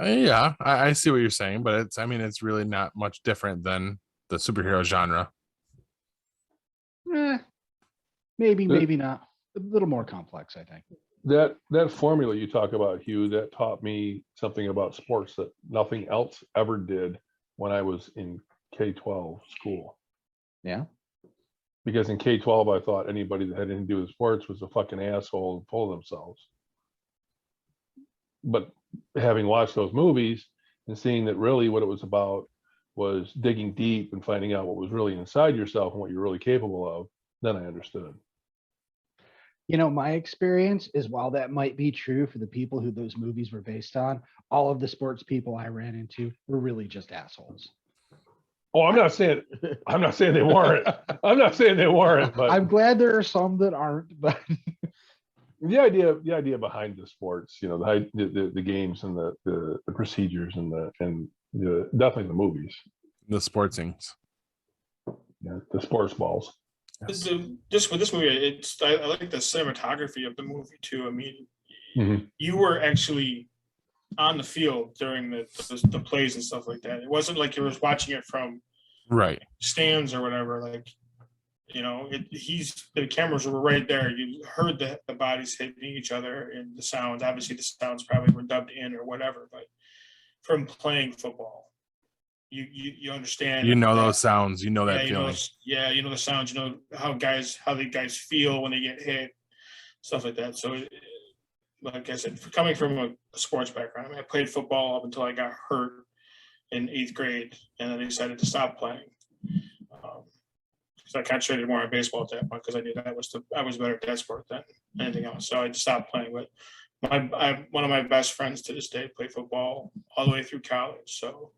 yeah, I see what you're saying, but it's really not much different than the superhero genre. Maybe not. A little more complex, I think. That formula you talk about, Hugh, that taught me something about sports that nothing else ever did when I was in K-12 school. Yeah. Because in K-12, I thought anybody that had anything to do with sports was a fucking asshole and full of themselves. But having watched those movies and seeing that really what it was about was digging deep and finding out what was really inside yourself and what you're really capable of, then I understood. My experience is, while that might be true for the people who those movies were based on, all of the sports people I ran into were really just assholes. Oh, I'm not saying they weren't. I'm not saying they weren't, but I'm glad there are some that aren't. But the idea behind the sports, the games and the procedures and the definitely the movies, The sports things. Yeah, the sports balls. Just with this movie, I like the cinematography of the movie too. I mean, you were actually on the field during the plays and stuff like that. It wasn't like you were watching it from stands or whatever. Like, the cameras were right there. You heard the bodies hitting each other and the sounds. Obviously, the sounds probably were dubbed in or whatever. But from playing football, you understand. Those sounds. That feeling. The sounds. How the guys feel when they get hit, stuff like that. So, like I said, coming from a sports background, I played football up until I got hurt in 8th grade, and then I decided to stop playing. Because I concentrated more on baseball at that point, because I knew I was better at that sport than anything else. So I just stopped playing. But one of my best friends to this day played football all the way through college. So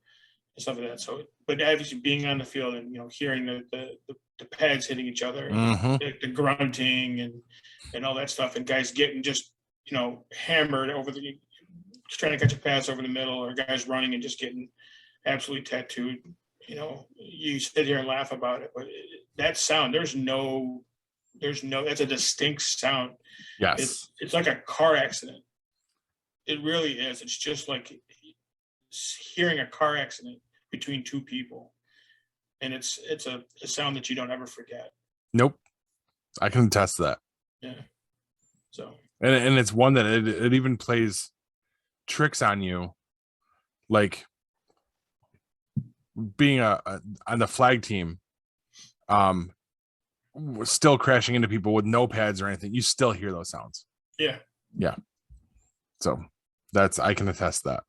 stuff like that. So, but obviously being on the field and hearing the pads hitting each other, the grunting and all that stuff, and guys getting just hammered over trying to catch a pass over the middle, or guys running and just getting absolutely tattooed. You sit here and laugh about it, but that sound, that's a distinct sound. Yes. It's like a car accident. It really is. It's just like hearing a car accident between two people. And it's a sound that you don't ever forget. Nope. I can attest to that. Yeah. So. And it's one that it even plays tricks on you, like being on the flag team, still crashing into people with no pads or anything. You still hear those sounds. Yeah. So I can attest that.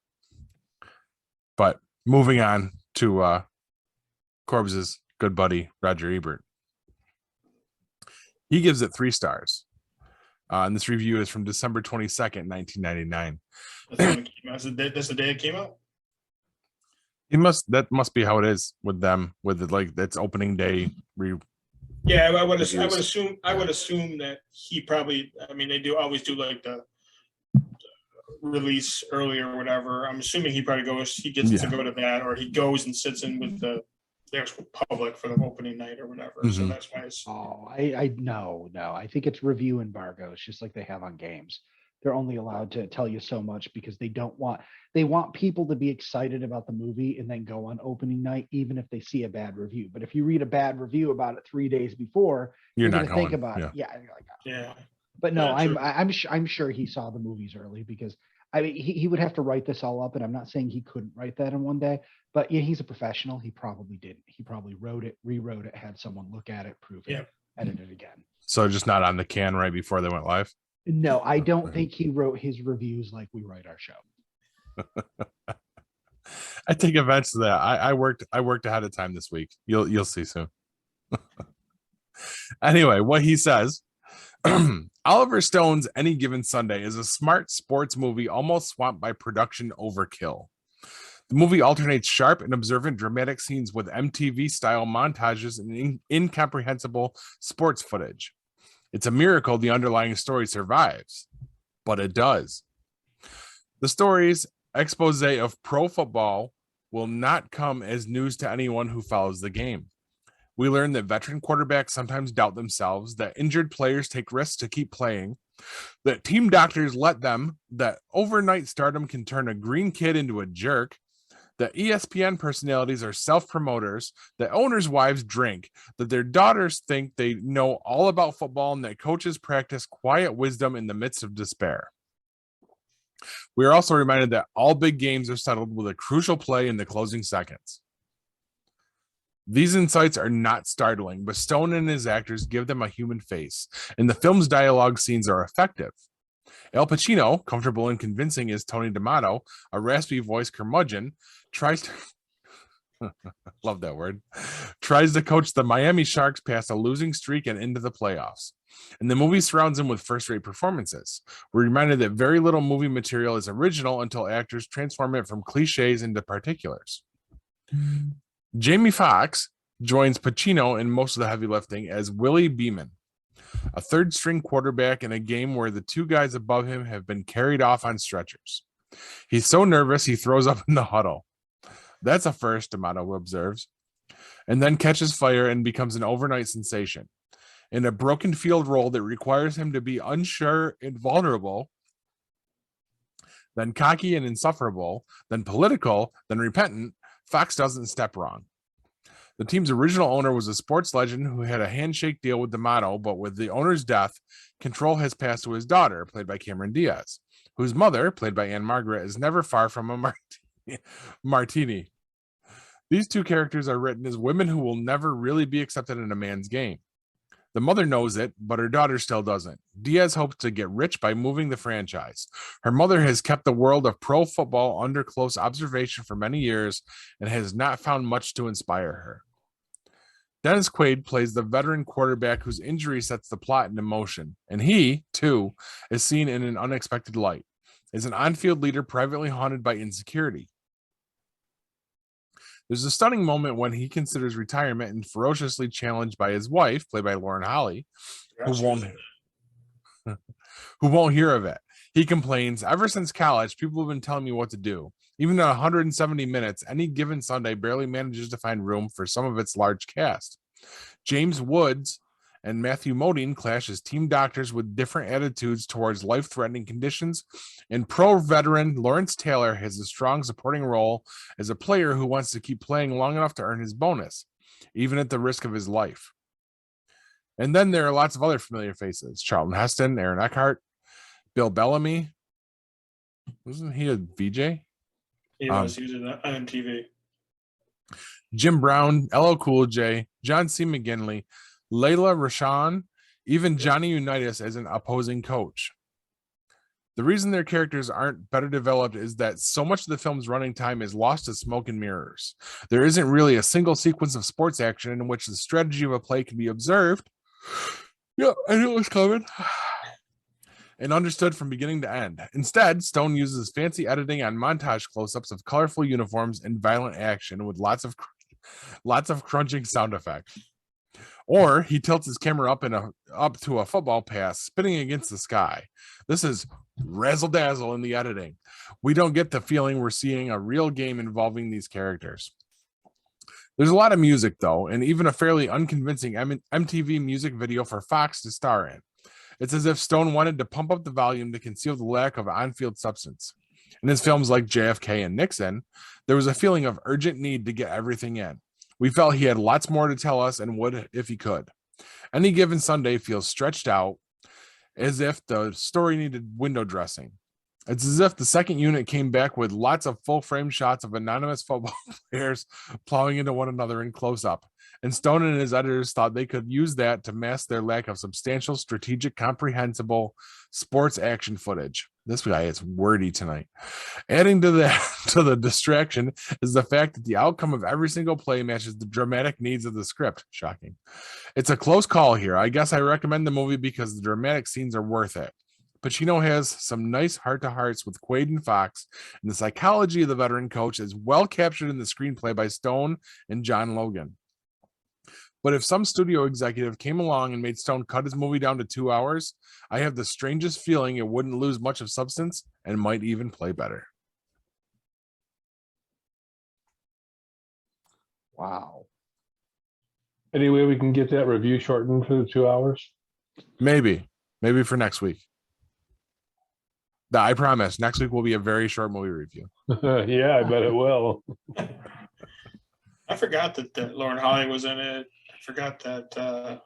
But moving on to Corbs' good buddy Roger Ebert, he gives it 3 stars. And this review is from December 22nd, 1999. That's the day it came out. That must be how it is with them, with that's opening day. Yeah, I would assume that he probably, they always do like the release early or whatever. I'm assuming he gets to go to that, or he goes and sits in with the actual public for the opening night or whatever. So that's why it's. No. I think it's review embargoes, just like they have on games. They're only allowed to tell you so much because they want people to be excited about the movie and then go on opening night, even if they see a bad review. But if you read a bad review about it 3 days before, you're not going to think about it. Yeah. You're like, yeah. But no, Yeah, true. I'm sure he saw the movies early, because I mean he would have to write this all up, and I'm not saying he couldn't write that in one day, but yeah, he's a professional. He probably didn't. He probably wrote it, rewrote it, had someone look at it, prove it, Yeah. edit it again. So just not on the can right before they went live. No, I don't think he wrote his reviews like we write our show. I take offense to that. I worked ahead of time this week. You'll see soon. Anyway, what he says. Oliver Stone's Any Given Sunday is a smart sports movie almost swamped by production overkill. The movie alternates sharp and observant dramatic scenes with MTV-style montages and incomprehensible sports footage. It's a miracle the underlying story survives, but it does. The story's expose of pro football will not come as news to anyone who follows the game. We learn that veteran quarterbacks sometimes doubt themselves, that injured players take risks to keep playing, that team doctors let them, that overnight stardom can turn a green kid into a jerk, that ESPN personalities are self-promoters, that owners' wives drink, that their daughters think they know all about football, and that coaches practice quiet wisdom in the midst of despair. We are also reminded that all big games are settled with a crucial play in the closing seconds. These insights are not startling, but Stone and his actors give them a human face, and the film's dialogue scenes are effective. Al Pacino, comfortable and convincing as Tony D'Amato, a raspy voice curmudgeon, tries to love that word, tries to coach the Miami Sharks past a losing streak and into the playoffs. And the movie surrounds him with first-rate performances. We're reminded that very little movie material is original until actors transform it from cliches into particulars. Jamie Foxx joins Pacino in most of the heavy lifting as Willie Beeman, a third-string quarterback in a game where the two guys above him have been carried off on stretchers. He's so nervous he throws up in the huddle. That's a first, D'Amato observes, and then catches fire and becomes an overnight sensation. In a broken field role that requires him to be unsure and vulnerable, then cocky and insufferable, then political, then repentant, Fox doesn't step wrong. The team's original owner was a sports legend who had a handshake deal with D'Amato, but with the owner's death, control has passed to his daughter, played by Cameron Diaz, whose mother, played by Anne Margaret, is never far from a martini. These two characters are written as women who will never really be accepted in a man's game. The mother knows it, but her daughter still doesn't. Diaz hopes to get rich by moving the franchise. Her mother has kept the world of pro football under close observation for many years and has not found much to inspire her. Dennis Quaid plays the veteran quarterback whose injury sets the plot into motion, and he, too, is seen in an unexpected light, as an on-field leader privately haunted by insecurity. There's a stunning moment when he considers retirement and ferociously challenged by his wife, played by Lauren Holly, who won't hear of it. He complains, ever since college, people have been telling me what to do. Even at 170 minutes, Any Given Sunday barely manages to find room for some of its large cast. James Woods and Matthew Modine clash as team doctors with different attitudes towards life-threatening conditions, and pro-veteran Lawrence Taylor has a strong supporting role as a player who wants to keep playing long enough to earn his bonus, even at the risk of his life. And then there are lots of other familiar faces: Charlton Heston, Aaron Eckhart, Bill Bellamy. Wasn't he a VJ? He was using that on MTV. Jim Brown, LL Cool J, John C. McGinley, Layla Rashawn, even Johnny Unitas as an opposing coach. The reason their characters aren't better developed is that so much of the film's running time is lost to smoke and mirrors. There isn't really a single sequence of sports action in which the strategy of a play can be observed. Yeah, I knew it was coming. And understood from beginning to end. Instead, Stone uses fancy editing on montage close-ups of colorful uniforms and violent action with lots of crunching sound effects. Or he tilts his camera up to a football pass, spinning against the sky. This is razzle-dazzle in the editing. We don't get the feeling we're seeing a real game involving these characters. There's a lot of music, though, and even a fairly unconvincing MTV music video for Fox to star in. It's as if Stone wanted to pump up the volume to conceal the lack of on-field substance. In his films like JFK and Nixon, there was a feeling of urgent need to get everything in. We felt he had lots more to tell us and would if he could. Any Given Sunday feels stretched out as if the story needed window dressing. It's as if the second unit came back with lots of full frame shots of anonymous football players plowing into one another in close up. And Stone and his editors thought they could use that to mask their lack of substantial, strategic, comprehensible sports action footage. This guy is wordy tonight. Adding to that, to the distraction, is the fact that the outcome of every single play matches the dramatic needs of the script. Shocking. It's a close call here. I guess I recommend the movie because the dramatic scenes are worth it. Pacino has some nice heart-to-hearts with Quaid and Fox, and the psychology of the veteran coach is well captured in the screenplay by Stone and John Logan. But if some studio executive came along and made Stone cut his movie down to 2 hours, I have the strangest feeling it wouldn't lose much of substance and might even play better. Wow. Any way we can get that review shortened to 2 hours? Maybe for next week. I promise next week will be a very short movie review. Yeah, I bet it will. I forgot that Lauren Holly was in it. I forgot that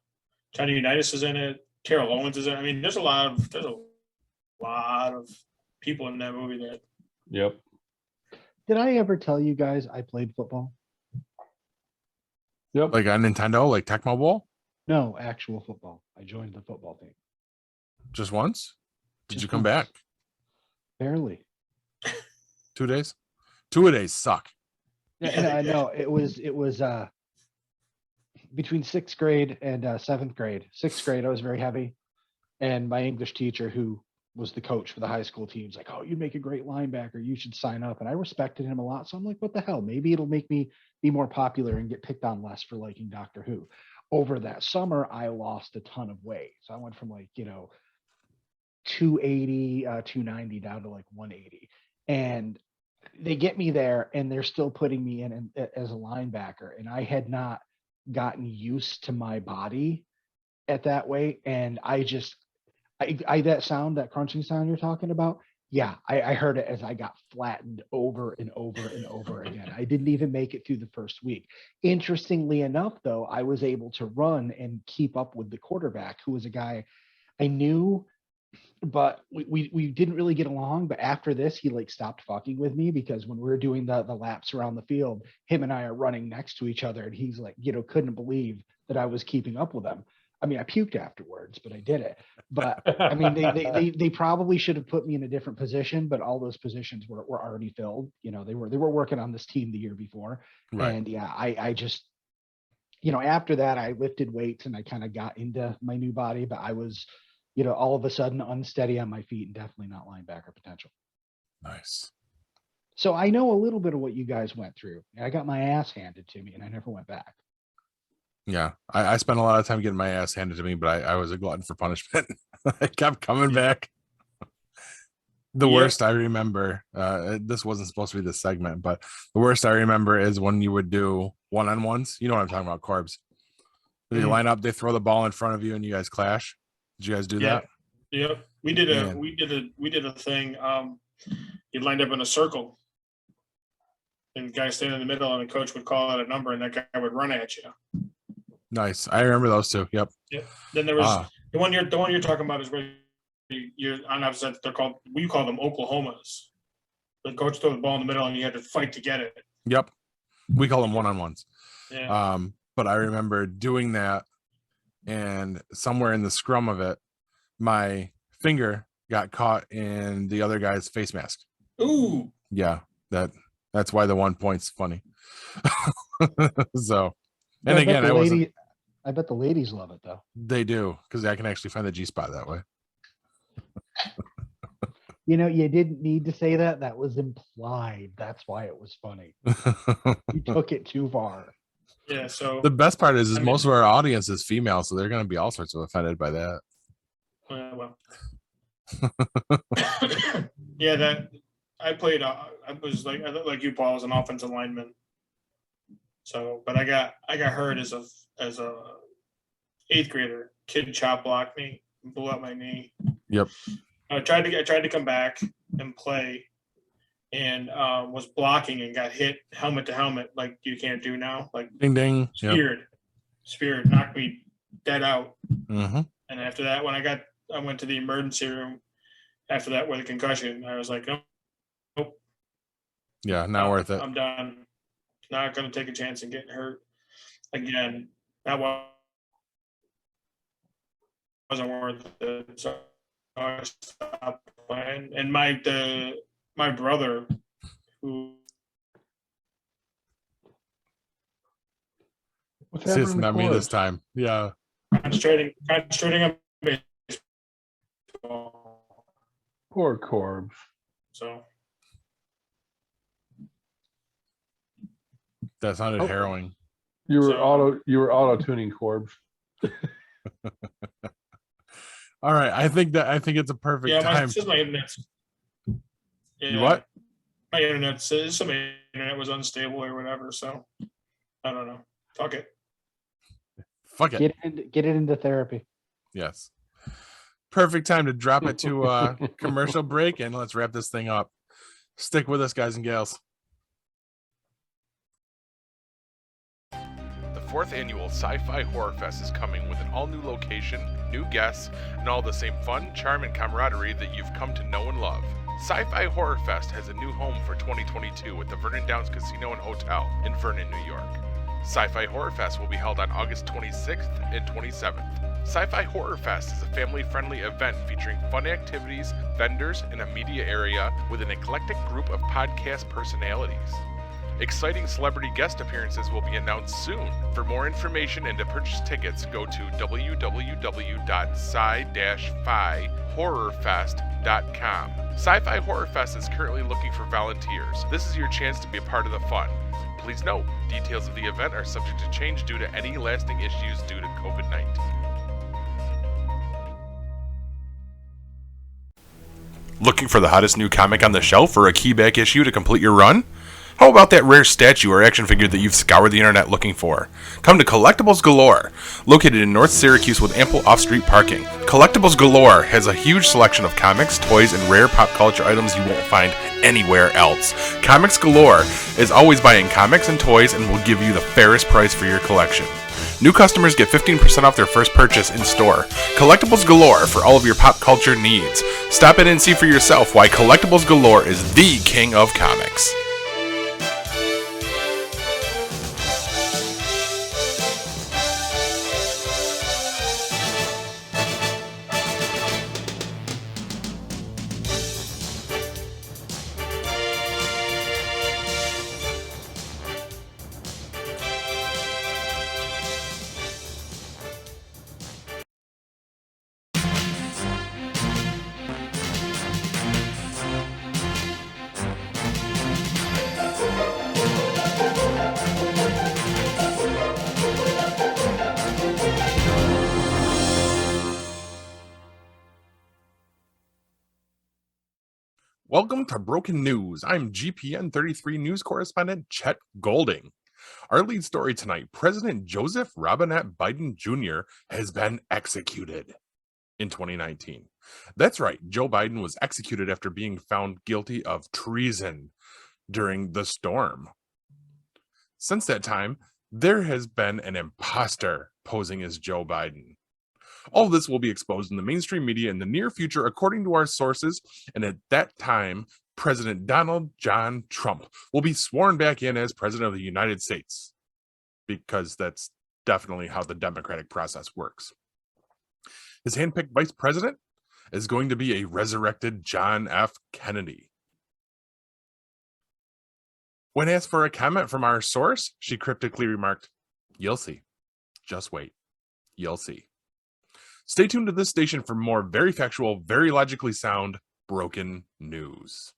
Johnny Unitas is in it. Carol Owens is in it. I mean, there's a lot of people in that movie that. Yep. Did I ever tell you guys I played football? Yep. Like on Nintendo, like Tecmo Bowl? No, actual football. I joined the football team. Just once? Did Just you come once. back? Barely. 2 days? 2 days suck. Yeah, I know. It was between sixth grade and seventh grade. Sixth grade, I was very heavy. And my English teacher, who was the coach for the high school team, was like, "Oh, you'd make a great linebacker. You should sign up." And I respected him a lot. So I'm like, what the hell? Maybe it'll make me be more popular and get picked on less for liking Doctor Who. Over that summer, I lost a ton of weight. So I went from 280, 290 down to 180. And they get me there and they're still putting me in as a linebacker. And I had not gotten used to my body at that weight. And I that crunching sound you're talking about. Yeah, I heard it as I got flattened over and over and over again. I didn't even make it through the first week. Interestingly enough, though, I was able to run and keep up with the quarterback, who was a guy I knew, but we didn't really get along. But after this, he stopped fucking with me, because when we were doing the laps around the field, him and I are running next to each other, and he's couldn't believe that I was keeping up with him. I mean, I puked afterwards, but I did it. But I mean, they probably should have put me in a different position, but all those positions were already filled. They were working on this team the year before. Right. And yeah, I just, after that, I lifted weights and I kind of got into my new body, but I was, all of a sudden unsteady on my feet and definitely not linebacker potential. Nice. So I know a little bit of what you guys went through. I got my ass handed to me and I never went back. Yeah, I spent a lot of time getting my ass handed to me, but I was a glutton for punishment. I kept coming back. The worst I remember, this wasn't supposed to be the segment, but the worst I remember is when you would do one-on-ones. You know what I'm talking about, Corbs. You line up, they throw the ball in front of you, and you guys clash. Did you guys do that? Yep. We did a thing. You lined up in a circle, and the guy standing in the middle, and the coach would call out a number, and that guy would run at you. Nice. I remember those two. Yep. Yep. Then there was the one you're talking about is where you're on opposite. We call them Oklahomas. The coach threw the ball in the middle and you had to fight to get it. Yep. We call them one-on-ones. Yeah. But I remember doing that, and somewhere in the scrum of it, my finger got caught in the other guy's face mask. Ooh. Yeah. That's why the 1 point's funny. So, and again, I bet the ladies love it though. They do, because I can actually find the G spot that way. You didn't need to say that. That was implied. That's why it was funny. You took it too far. Yeah. So the best part is most of our audience is female, so they're going to be all sorts of offended by that. Well. Yeah, that I played. I was like you, Paul, as an offensive lineman. So, but I got hurt as a 8th grader. Kid chop blocked me, blew up my knee. Yep. I tried to come back and play, and was blocking and got hit helmet to helmet like you can't do now. Like ding ding. Speared, knocked me dead out. Mm-hmm. And after that, when I got I went to the emergency room after that with a concussion. I was like, nope. Yeah, not worth it. I'm done. Not going to take a chance and getting hurt again. That wasn't worth it. So I stopped playing. And my brother, who What's See, happening? it's to not me Corbs? this time. Yeah. concentrating on baseball. Poor Corbs. So That sounded Oh. harrowing. You were So- auto tuning Corbs. All right. I think it's a perfect yeah, time. it's just my internet. You what? My internet says some internet was unstable or whatever. So I don't know. Fuck it. Fuck it. Get it into therapy. Yes. Perfect time to drop it to a commercial break, and let's wrap this thing up. Stick with us, guys and gals. The 4th annual Sci-Fi Horror Fest is coming with an all-new location, new guests, and all the same fun, charm, and camaraderie that you've come to know and love. Sci-Fi Horror Fest has a new home for 2022 at the Vernon Downs Casino and Hotel in Vernon, New York. Sci-Fi Horror Fest will be held on August 26th and 27th. Sci-Fi Horror Fest is a family-friendly event featuring fun activities, vendors, and a media area with an eclectic group of podcast personalities. Exciting celebrity guest appearances will be announced soon. For more information and to purchase tickets, go to www.sci-fi-horrorfest.com. Sci-Fi Horror Fest is currently looking for volunteers. This is your chance to be a part of the fun. Please note, details of the event are subject to change due to any lasting issues due to COVID-19. Looking for the hottest new comic on the shelf or a key back issue to complete your run? How about that rare statue or action figure that you've scoured the internet looking for? Come to Collectibles Galore, located in North Syracuse with ample off-street parking. Collectibles Galore has a huge selection of comics, toys, and rare pop culture items you won't find anywhere else. Comics Galore is always buying comics and toys and will give you the fairest price for your collection. New customers get 15% off their first purchase in store. Collectibles Galore for all of your pop culture needs. Stop in and see for yourself why Collectibles Galore is the king of comics. Welcome to Broken News. I'm GPN 33 news correspondent Chet Golding. Our lead story tonight, President Joseph Robinette Biden Jr. has been executed in 2019. That's right, Joe Biden was executed after being found guilty of treason during the storm. Since that time, there has been an imposter posing as Joe Biden. All of this will be exposed in the mainstream media in the near future, according to our sources, and at that time, President Donald John Trump will be sworn back in as President of the United States, because that's definitely how the democratic process works. His handpicked vice president is going to be a resurrected John F. Kennedy. When asked for a comment from our source, she cryptically remarked, "You'll see. Just wait. You'll see." Stay tuned to this station for more very factual, very logically sound, broken news.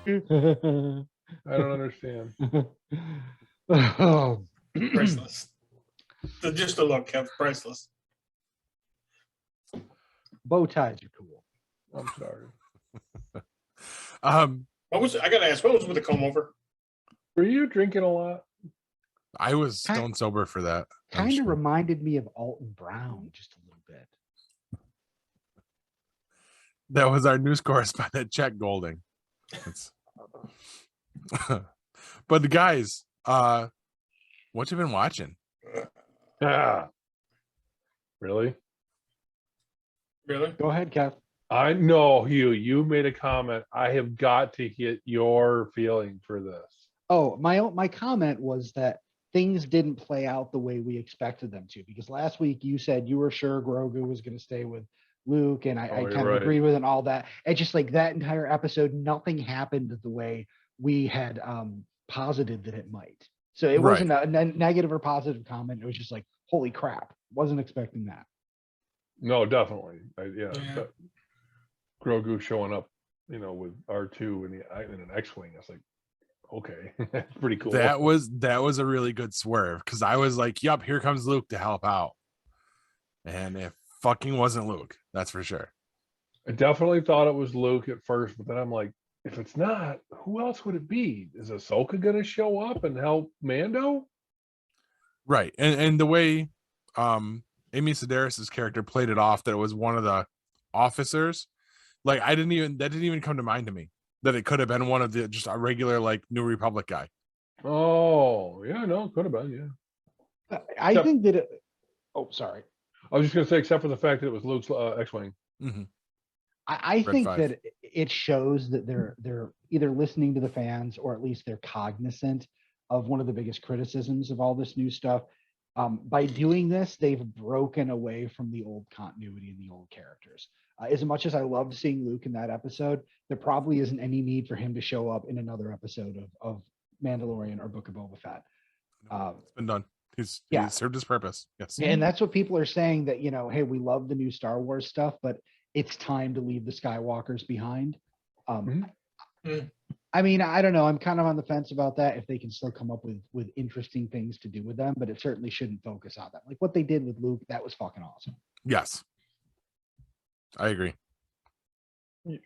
I don't understand. Oh, Priceless. Just a look, Kev. Priceless. bow ties are cool. I'm sorry. What was I gotta ask? What was with the comb over? Were you drinking a lot? I was stone sober for that. I'm Kind of sure. reminded me of Alton Brown just a little bit. That was our news correspondent, Chet Golding. But the guys, what you been watching? Ah, really? Really? Go ahead, Kev. I know, Hugh, you made a comment. I have got to get your feeling for this. Oh, my comment was that things didn't play out the way we expected them to, because last week you said you were sure Grogu was going to stay with Luke, and I Oh, you're kind of right. agreed with it and all that. And just like that entire episode, nothing happened the way we had posited that it might. So it Right. wasn't a negative or positive comment. It was just like, holy crap, wasn't expecting that. No, definitely. Yeah. But Grogu showing up, with R2 in an X-wing. It's like, okay, that's pretty cool. That was a really good swerve, because I was like, "Yup, here comes Luke to help out," and it fucking wasn't Luke. That's for sure. I definitely thought it was Luke at first, but then I'm like, if it's not, who else would it be? Is Ahsoka going to show up and help Mando? Right, and the way Amy Sedaris's character played it off, that it was one of the officers, like that didn't even come to mind to me, that it could have been one of the, just a regular like New Republic guy. Oh, yeah, no, could have been, yeah. I Yep. think that sorry. I was just going to say, except for the fact that it was Luke's X-wing. Mm-hmm. I think 5. that it shows that they're either listening to the fans, or at least they're cognizant of one of the biggest criticisms of all this new stuff. By doing this, they've broken away from the old continuity and the old characters. As much as I loved seeing Luke in that episode, there probably isn't any need for him to show up in another episode of Mandalorian or Book of Boba Fett. It's been done. He's served his purpose. Yes. And that's what people are saying, that, hey, we love the new Star Wars stuff, but it's time to leave the Skywalkers behind. I mean, I don't know. I'm kind of on the fence about that, if they can still come up with interesting things to do with them, but it certainly shouldn't focus on that. Like what they did with Luke, that was fucking awesome. Yes. I agree.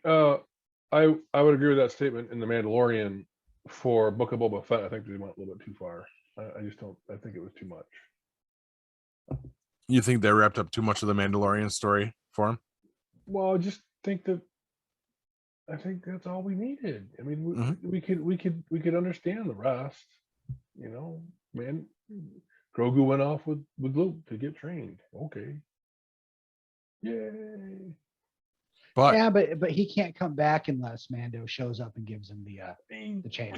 I would agree with that statement in The Mandalorian. For Book of Boba Fett, I think they went a little bit too far. I just don't. I think it was too much. You think they wrapped up too much of the Mandalorian story for him? Well, I just think that. I think that's all we needed. I mean, we could understand the rest. Man, Grogu went off with Luke to get trained. Okay. Yay. But Yeah, but he can't come back unless Mando shows up and gives him the chain.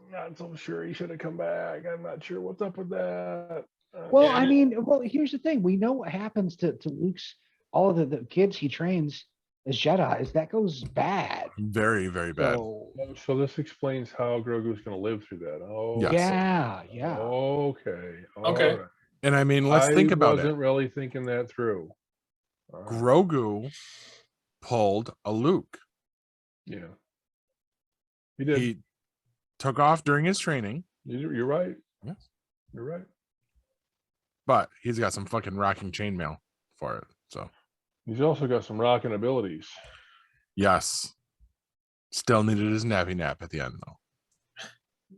Not so sure he should have come back. I'm not sure what's up with that. Well, I mean, here's the thing. We know what happens to Luke's, all of the kids he trains as Jedi, that goes bad. very, very bad. So this explains how Grogu's going to live through that. Oh, Yes. Yeah. Okay. Okay. All right. And I mean, let's think about I wasn't it. really thinking that through. All right. Grogu pulled a Luke. Yeah. He did. He took off during his training. You're right. Yes. You're right. But he's got some fucking rocking chainmail for it. So He's also got some rocking abilities. yes. Still needed his nappy nap at the end though.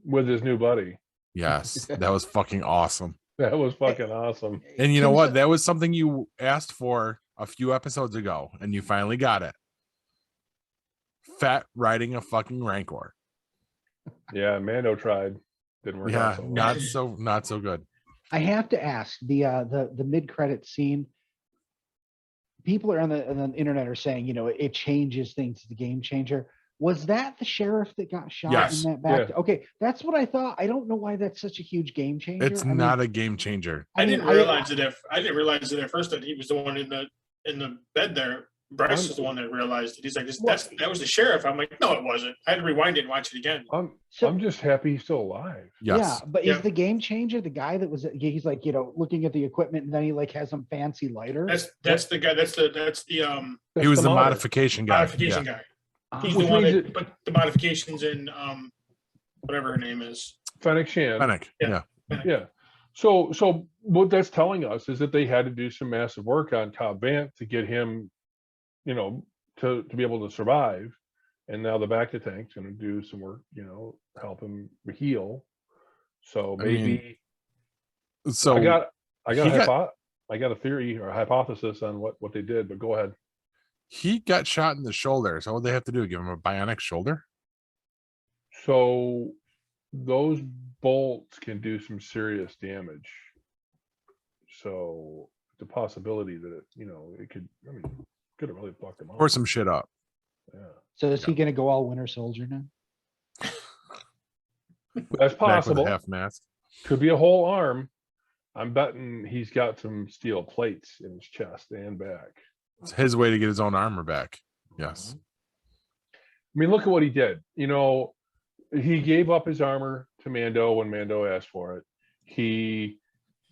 With his new buddy. Yes. That was fucking awesome. That was fucking awesome. And you know what? That was something you asked for a few episodes ago, and you finally got it. Fett riding a fucking Rancor. Yeah, Mando tried. Didn't work out so well. not so good. I have to ask, the mid-credit scene, people are on the internet are saying, it changes things, the game changer. Was that the sheriff that got shot Yes. in that back? Yeah. Okay, that's what I thought. I don't know why that's such a huge game changer. It's not a game changer. I didn't realize it at first that he was the one in the bed there. Bryce was the one that realized it. He's like, that was the sheriff. I'm like, no, it wasn't. I had to rewind it and watch it again. I'm just happy he's still alive. Yes. Yeah, but is the game changer the guy that was? He's like, looking at the equipment, and then he like has some fancy lighter. That's the guy. That's the He was the modder. modification guy. modification guy. He's Which the one means that put the modifications in whatever her name is. Fennec Shan. Fennec. Yeah. Yeah. Yeah. So what that's telling us is that they had to do some massive work on Cobb Vanth to get him, to be able to survive. And now the Bacta tank's going to do some work, help him heal. So maybe So I got a theory or a hypothesis on what they did, but go ahead. He got shot in the shoulder. So what they have to do? Give him a bionic shoulder? So those bolts can do some serious damage. So the possibility that it could, I mean, could have really fucked him up. Or some shit up. Yeah, So is he going to go all Winter Soldier now? that's Back with possible. a half mask. Could be a whole arm. I'm betting he's got some steel plates in his chest and back. It's his way to get his own armor back. Yes. I mean, look at what he did. He gave up his armor to Mando when Mando asked for it. He,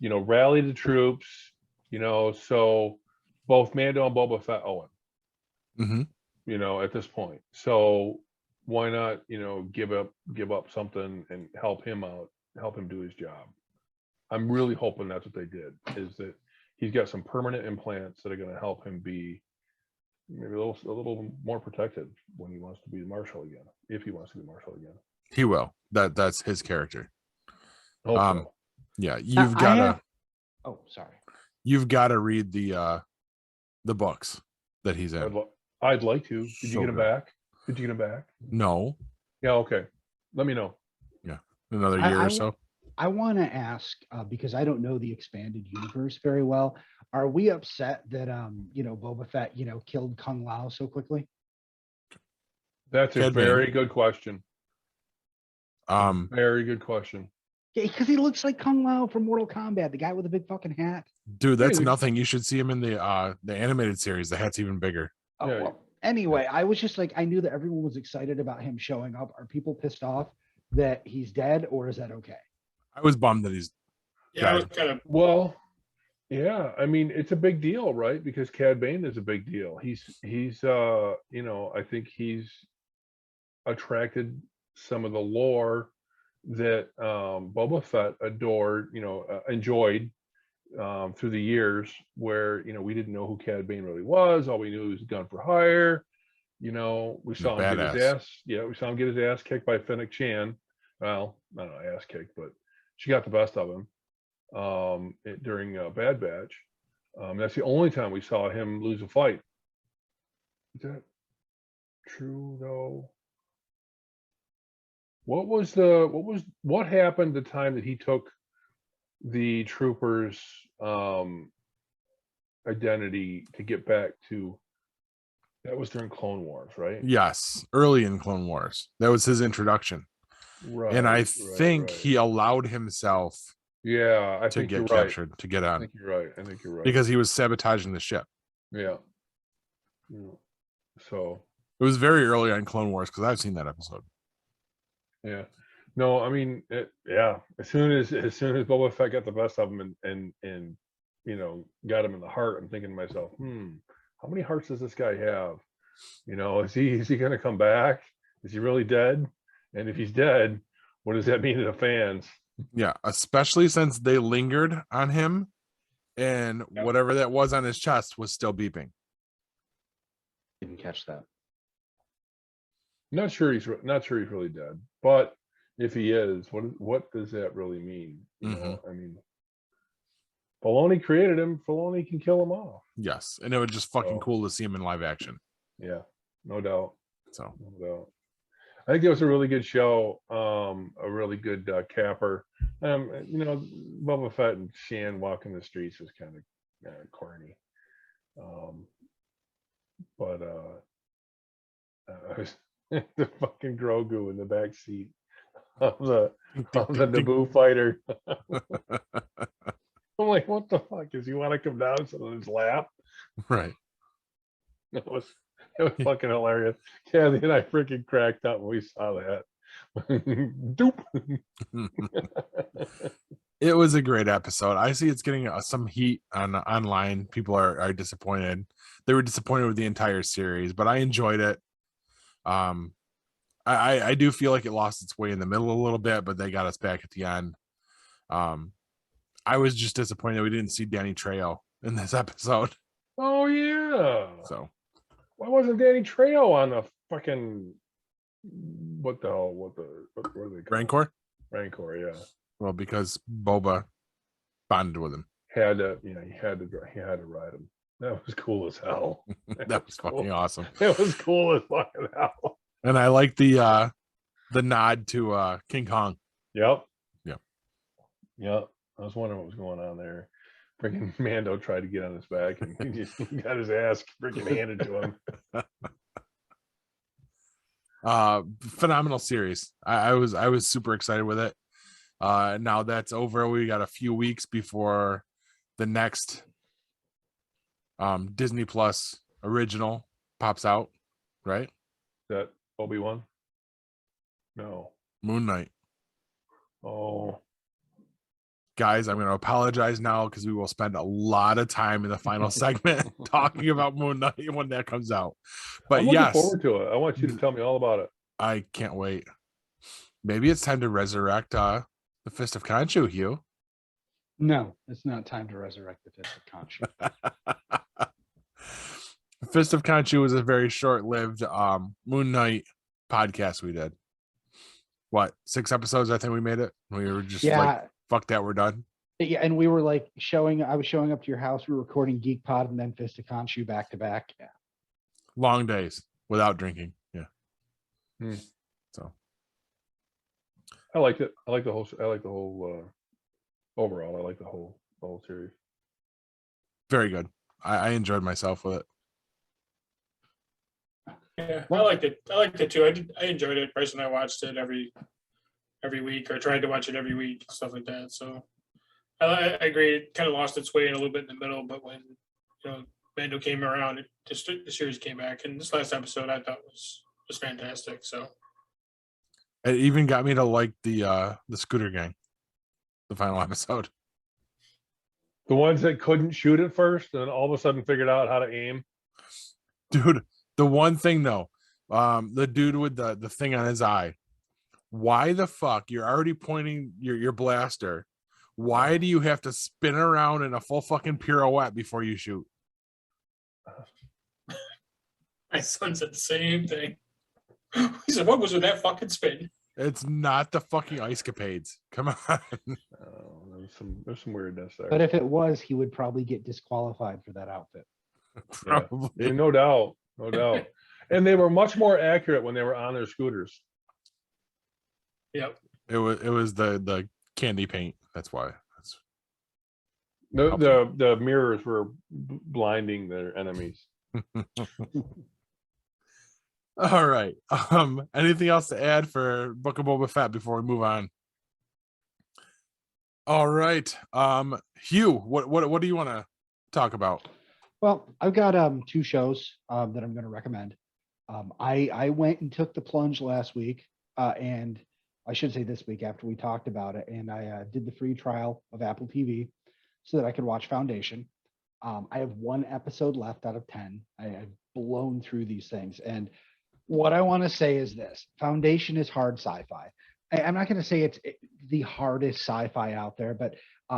rallied the troops, so both Mando and Boba Fett owe him, Mm-hmm. at this point. So why not, give up something and help him out, help him do his job. I'm really hoping that's what they did, is that he's got some permanent implants that are going to help him be maybe a little more protected when he wants to be Marshal again, if he wants to be Marshal again. He will. That's his character. Hope so. Yeah, you've got to read the books that he's in. I'd like to. Did you So get him good. back? Did you get him back? No, Yeah, okay. Let me know. another year or so. I want to ask because I don't know the expanded universe very well. Are we upset that Boba Fett killed Kung Lao so quickly? That's a Cad very Bane. good question. Very good question. Yeah, because he looks like Kung Lao from Mortal Kombat, the guy with the big fucking hat. Dude, that's Hey, nothing. You should see him in the animated series. The hat's even bigger. Oh, Yeah. well, anyway, I was just like, I knew that everyone was excited about him showing up. Are people pissed off that he's dead, or is that okay? I was bummed that he's Yeah, I was Got kind of. Well, yeah, I mean, it's a big deal, right? Because Cad Bane is a big deal. He's I think he's attracted some of the lore that Boba Fett adored, enjoyed through the years, where we didn't know who Cad Bane really was. All we knew he was a gun for hire. We saw him get his badass. ass. Yeah, we saw him get his ass kicked by Fennec Chan. Well, I don't know, ass kicked, but she got the best of him during Bad Batch. That's the only time we saw him lose a fight. Is that true though? What happened the time that he took the troopers identity to get back to? That was during Clone Wars, right? yes, early in Clone Wars. That was his introduction. Right. And I right, think right. he allowed himself Yeah, I to think you're get right. captured, to get I on, think you're right. I think you're right. because he was sabotaging the ship. Yeah. So It was very early on Clone Wars, because I've seen that episode. yeah. No, I mean, yeah. As soon as Boba Fett got the best of him and got him in the heart, I'm thinking to myself, how many hearts does this guy have? Is he going to come back? Is he really dead? And if he's dead, what does that mean to the fans? Yeah, especially since they lingered on him, and whatever that was on his chest was still beeping. Didn't catch that. Not sure he's really dead, but if he is, what does that really mean? I mean, Filoni created him. Filoni can kill him off. Yes, and it was just fucking Oh. cool to see him in live action. Yeah, no doubt. So No doubt. I think it was a really good show. A really good capper. Boba Fett and Shan walking the streets was kind of corny. But I was the fucking Grogu in the back seat of the Naboo fighter. I'm like, what the fuck? Does he want to come down on his lap? right. It was fucking hilarious. Kathy and I freaking cracked up when we saw that. Doop. It was a great episode. I see it's getting some heat online. People are disappointed. They were disappointed with the entire series, but I enjoyed it. I do feel like it lost its way in the middle a little bit, but they got us back at the end. I was just disappointed we didn't see Danny Trejo in this episode. Oh yeah. So Why wasn't Danny Trejo on the fucking what the hell? What are they called? Rancor? Rancor, yeah. Well, because Boba bonded with him. He had to ride him. That was cool as hell. That was fucking awesome. It was cool as fucking hell. And I like the nod to King Kong. Yep. Yep. Yep. I was wondering what was going on there. Freaking Mando tried to get on his back and he just got his ass freaking handed to him. Phenomenal series. I was super excited with it. Now that's over. We got a few weeks before the next Disney Plus original pops out, right? Is that Obi-Wan? No. Moon Knight. Oh. Guys, I'm going to apologize now because we will spend a lot of time in the final segment talking about Moon Knight when that comes out. But I'm looking yes, forward to it. I want you to tell me all about it. I can't wait. Maybe it's time to resurrect the Fist of Khonshu, Hugh. No, it's not time to resurrect the Fist of Khonshu. Fist of Khonshu was a very short-lived Moon Knight podcast we did. What, 6 episodes? I think we made it. We were just like, fuck that, we're done. Yeah, and we were like I was showing up to your house, we were recording Geek Pod and then Fist of Khonshu back to back. Yeah. Long days without drinking. Yeah. So I liked it. I like the whole overall. I like the whole series. very good. I enjoyed myself with it. Yeah, I liked it. I liked it too. I enjoyed it. Bryce and I watched it every week, or tried to watch it every week, stuff like that. So I agree. It kind of lost its way in a little bit in the middle, but when Mando came around, the series came back, and this last episode I thought was fantastic. So It even got me to like the Scooter Gang, the final episode. The ones that couldn't shoot at first and all of a sudden figured out how to aim. Dude, the one thing though, the dude with the thing on his eye, why the fuck, you're already pointing your blaster, why do you have to spin around in a full fucking pirouette before you shoot? my son said the same thing. He said, "What was with that fucking spin?" It's not the fucking ice capades. Come on. There's some weirdness there. But if it was, he would probably get disqualified for that outfit. Probably. Yeah, no doubt. And they were much more accurate when they were on their scooters. Yep. It was the candy paint. That's why. The mirrors were blinding their enemies. All right. Anything else to add for Book of Boba Fett before we move on? All right. Hugh, what do you want to talk about? Well, I've got 2 shows that I'm going to recommend. I went and took the plunge last week, and I should say this week after we talked about it, and I did the free trial of Apple TV so that I could watch Foundation. I have 1 episode left out of 10. I've blown through these things, and what I want to say is this: Foundation is hard sci-fi. I'm not going to say it's the hardest sci-fi out there, but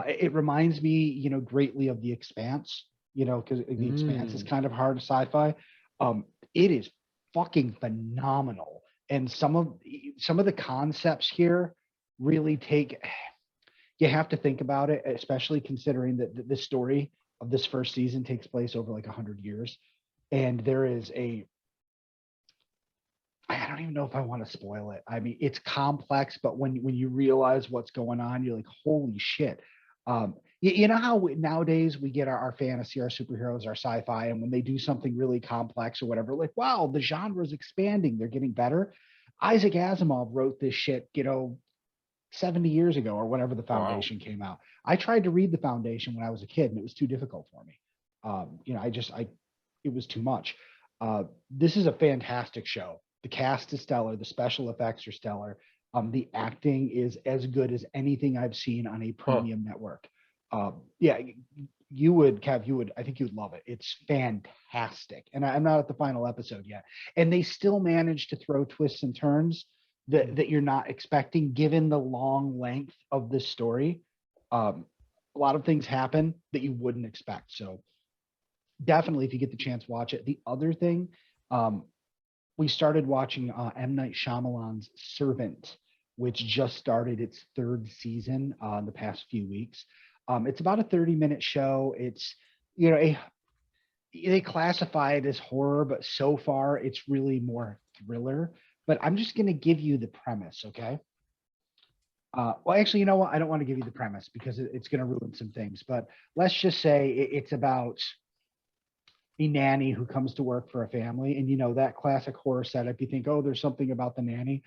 it reminds me, greatly of The Expanse. Because The Expanse is kind of hard sci-fi. It is fucking phenomenal, and some of the concepts here really take. You have to think about it, especially considering that the story of this first season takes place over like 100 years, and there is I don't even know if I want to spoil it. I mean, it's complex, but when you realize what's going on, you're like, holy shit. You know how nowadays we get our fantasy, our superheroes, our sci-fi, and when they do something really complex or whatever, like, wow, the genre is expanding, they're getting better. Isaac Asimov wrote this shit, 70 years ago or whenever the Foundation came out. I tried to read the Foundation when I was a kid, and it was too difficult for me. It was too much. This is a fantastic show. The cast is stellar. The special effects are stellar. The acting is as good as anything I've seen on a premium network. You would, Kev, I think you would love it. It's fantastic. And I'm not at the final episode yet. And they still manage to throw twists and turns that you're not expecting, given the long length of this story. A lot of things happen that you wouldn't expect. So definitely, if you get the chance, watch it. The other thing, we started watching M. Night Shyamalan's Servant, which just started its 3rd season in the past few weeks. It's about a 30-minute show. It's, they classify it as horror, but so far it's really more thriller. But I'm just going to give you the premise, okay? Well, actually, you know what? I don't want to give you the premise because it's going to ruin some things. But let's just say it's about a nanny who comes to work for a family. And, you know, that classic horror setup, you think, oh, there's something about the nanny.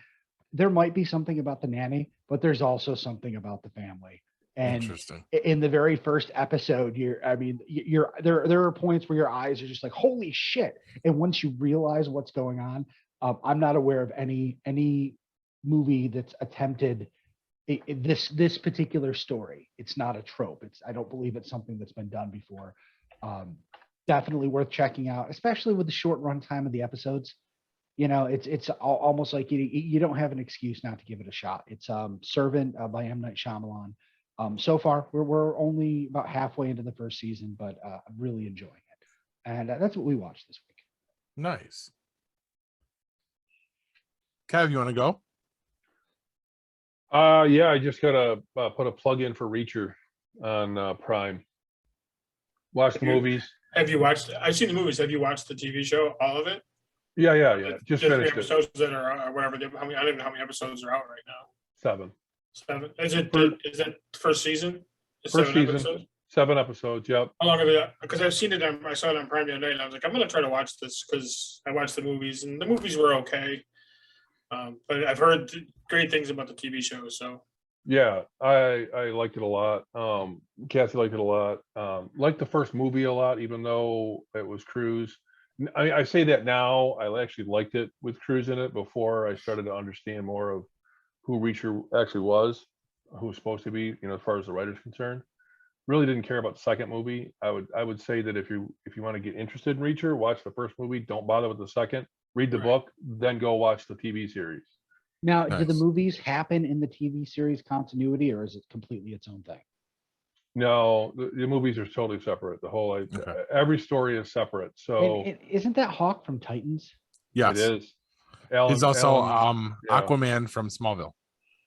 There might be something about the nanny, but there's also something about the family. And Interesting. in the very first episode, there are points where your eyes are just like, holy shit. And once you realize what's going on, I'm not aware of any movie that's attempted this particular story. It's not a trope. I don't believe it's something that's been done before. Definitely worth checking out, especially with the short run time of the episodes. You know, it's almost like you don't have an excuse not to give it a shot. It's Servant by M. Night Shyamalan. So far, we're only about halfway into the first season, but I'm really enjoying it. And that's what we watched this week. Nice. Kev, you want to go? Yeah, I just gotta put a plug in for Reacher on Prime. Watch the movies. Have you watched? I've seen the movies. Have you watched the TV show? All of it? Yeah. Just the 3 finished it. episodes that are whatever. I don't even know how many episodes are out right now. 7. 7. Is it first season? First season. Episodes? 7 episodes. Yep. How long have it? Because I've seen it. I saw it on Prime the other night, and I was like, I'm gonna try to watch this because I watched the movies, and the movies were okay. But I've heard great things about the TV show. So yeah, I liked it a lot. Kathy liked it a lot. Liked the first movie a lot, even though it was Cruise. I say that now. I actually liked it with Cruise in it before I started to understand more of who Reacher actually was, who was supposed to be, you know, as far as the writer's concerned. Really didn't care about the second movie. I would say that if you want to get interested in Reacher, watch the first movie. Don't bother with the second. Read the book, then go watch the TV series. Now, Nice. do the movies happen in the TV series continuity, or is it completely its own thing? No, the movies are totally separate. The whole every story is separate. So Isn't that Hawk from Titans? Yes. it is. Alan, He's also yeah. Aquaman from Smallville.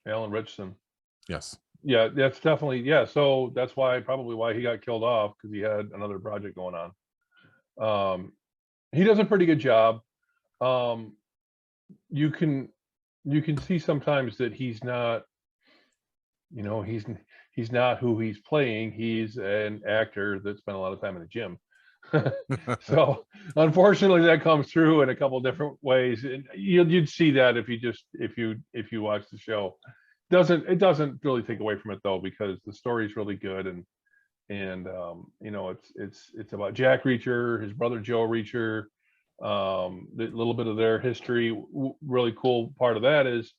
Alan Richardson. Yes. Yeah, that's definitely So that's probably why he got killed off, because he had another project going on. He does a pretty good job. You can see sometimes that he's not, you know, he's not who he's playing. He's an actor that spent a lot of time in the gym. So unfortunately that comes through in a couple different ways, and you'd see that if you watch the show. It doesn't really take away from it though, because the story is really good, and you know, it's about Jack Reacher, his brother Joe Reacher, the little bit of their history. Really cool part of that is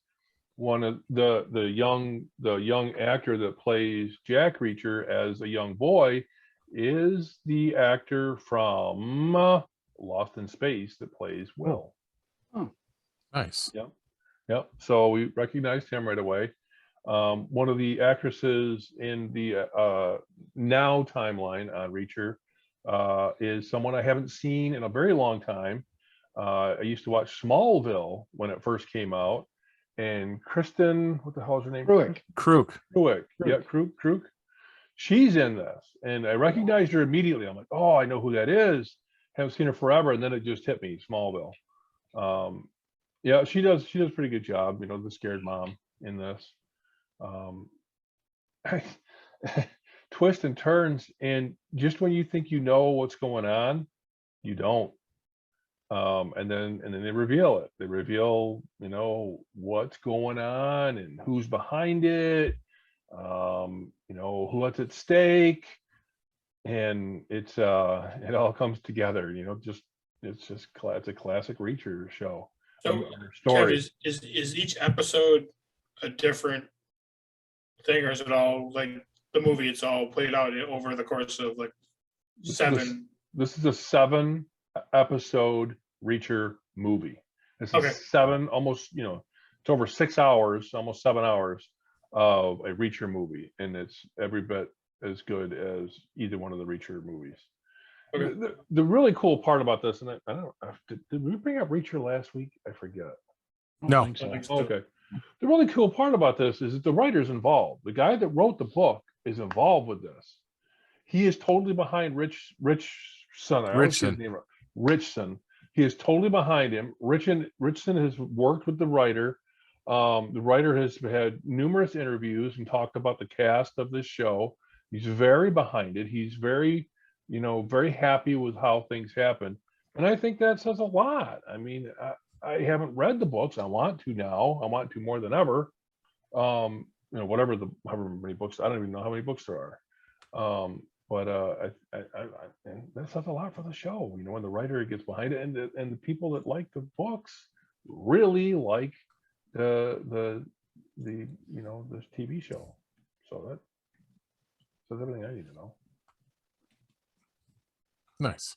one of the young actor that plays Jack Reacher as a young boy is the actor from Lost in Space that plays Will. Nice. Yep. So we recognized him right away. One of the actresses in the now timeline on Reacher is someone I haven't seen in a very long time. I used to watch Smallville when it first came out, and Kristen, what the hell is her name? Krook. Yeah, Krook. She's in this, and I recognized her immediately. I'm like, oh, I know who that is. Haven't seen her forever, and then it just hit me, Smallville. Yeah, she does a pretty good job. You know, the scared mom in this. Twists and turns, and just when you think you know what's going on, you don't. And then they reveal it. They reveal, you know, what's going on and who's behind it. You know, what's at stake, and it all comes together. You know, it's a classic Reacher show. So, story. Kev, is each episode a different thing, or is it all like the movie? It's all played out over the course of like 7. This is a 7 episode Reacher movie. This is 7, almost, you know, it's over 6 hours, almost 7 hours of a Reacher movie, and it's every bit as good as either one of the Reacher movies. Okay. The really cool part about this, and I don't know, did we bring up Reacher last week? I forget. No. Okay. The really cool part about this is that the writer's involved. The guy that wrote the book is involved with this. He is totally behind Rich Son. I always get his name wrong. Richson. He is totally behind him. Richson has worked with the writer. The writer has had numerous interviews and talked about the cast of this show. He's very behind it. He's very, very happy with how things happen. And I think that says a lot. I mean, I haven't read the books. I want to now. I want to more than ever. However many books, I don't even know how many books there are. But that says a lot for the show. When the writer gets behind it, and the people that like the books really like the this TV show. So that says everything I need to know. Nice.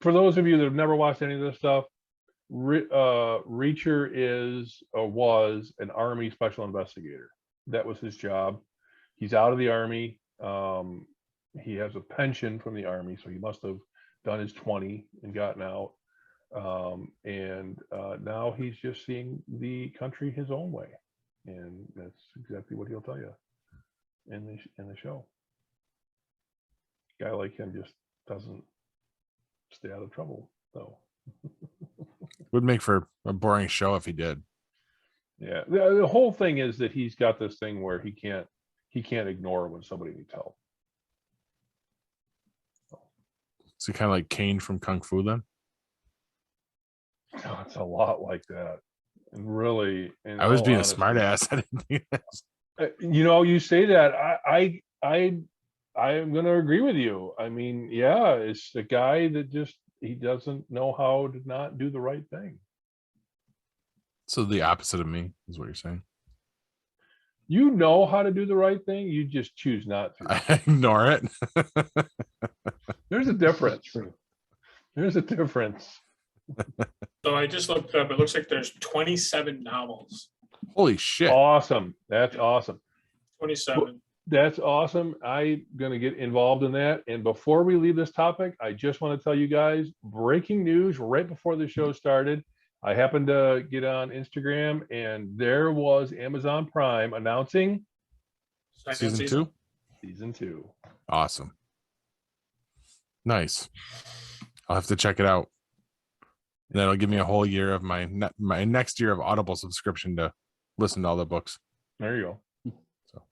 For those of you that have never watched any of this stuff, Reacher was an Army special investigator. That was his job. He's out of the Army. He has a pension from the Army, so he must have done his 20 and gotten out. And now he's just seeing the country his own way, and that's exactly what he'll tell you in the show. A guy like him just doesn't stay out of trouble, though. Would make for a boring show if he did. Yeah, the whole thing is that he's got this thing where he can't ignore when somebody needs help. So kind of like Kane from Kung Fu then? Oh, it's a lot like that. And really, I was being a smart ass. I didn't think that. You say that. I'm going to agree with you. I mean, yeah, it's the guy that he doesn't know how to not do the right thing. So the opposite of me is what you're saying. You know how to do the right thing. You just choose not to. I ignore it. There's a difference. There's a difference. So I just looked up. It looks like there's 27 novels. Holy shit. Awesome. That's awesome. 27. That's awesome. I'm going to get involved in that. And before we leave this topic, I just want to tell you guys, breaking news right before the show started. I happened to get on Instagram, and there was Amazon Prime announcing Season 2? Season 2. Awesome. Nice. I'll have to check it out. And that'll give me a whole year of my next year of Audible subscription to listen to all the books. There you go. So,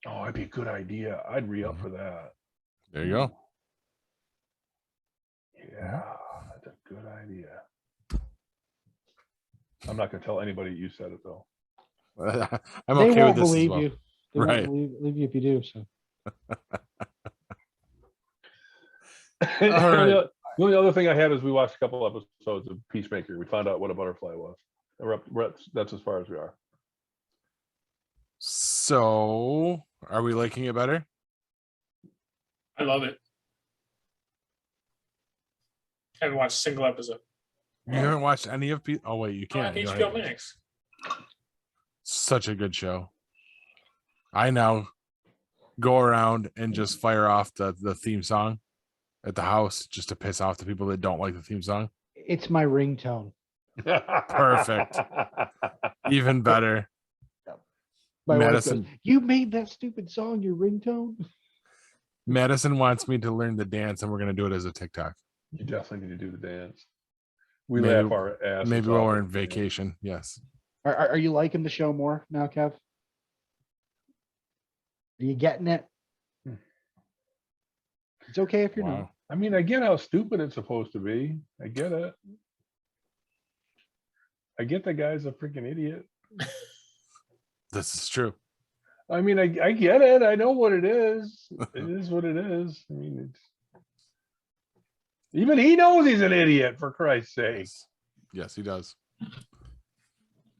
that'd be a good idea. I'd re-up for that. There you go. Yeah, that's a good idea. I'm not going to tell anybody you said it, though. I'm They okay with won't this as believe well. you. They Right. won't believe you if you do. So All right. The only other thing I had is we watched a couple episodes of Peacemaker. We found out what a butterfly was. That's as far as we are. So, are we liking it better? I love it. I haven't watched a single episode. You haven't watched any of Oh wait, you can't. You don't HBO have- Max. Such a good show. I now go around and just fire off the theme song at the house just to piss off the people that don't like the theme song. it's my ringtone. Perfect. Even better. My wife Madison. goes, "You made that stupid song your ringtone." Madison wants me to learn the dance, and we're gonna do it as a TikTok. You definitely need to do the dance. We Maybe- laugh our asses Maybe while off we're at in the dance. vacation. Yes. Are you liking the show more now, Kev? Are you getting it? It's okay if you're Wow. not. I mean, I get how stupid it's supposed to be. I get it. I get the guy's a freaking idiot. This is true. I mean, I get it. I know what it is. It is what it is. I mean, it's even he knows he's an idiot, for Christ's sake. Yes, he does.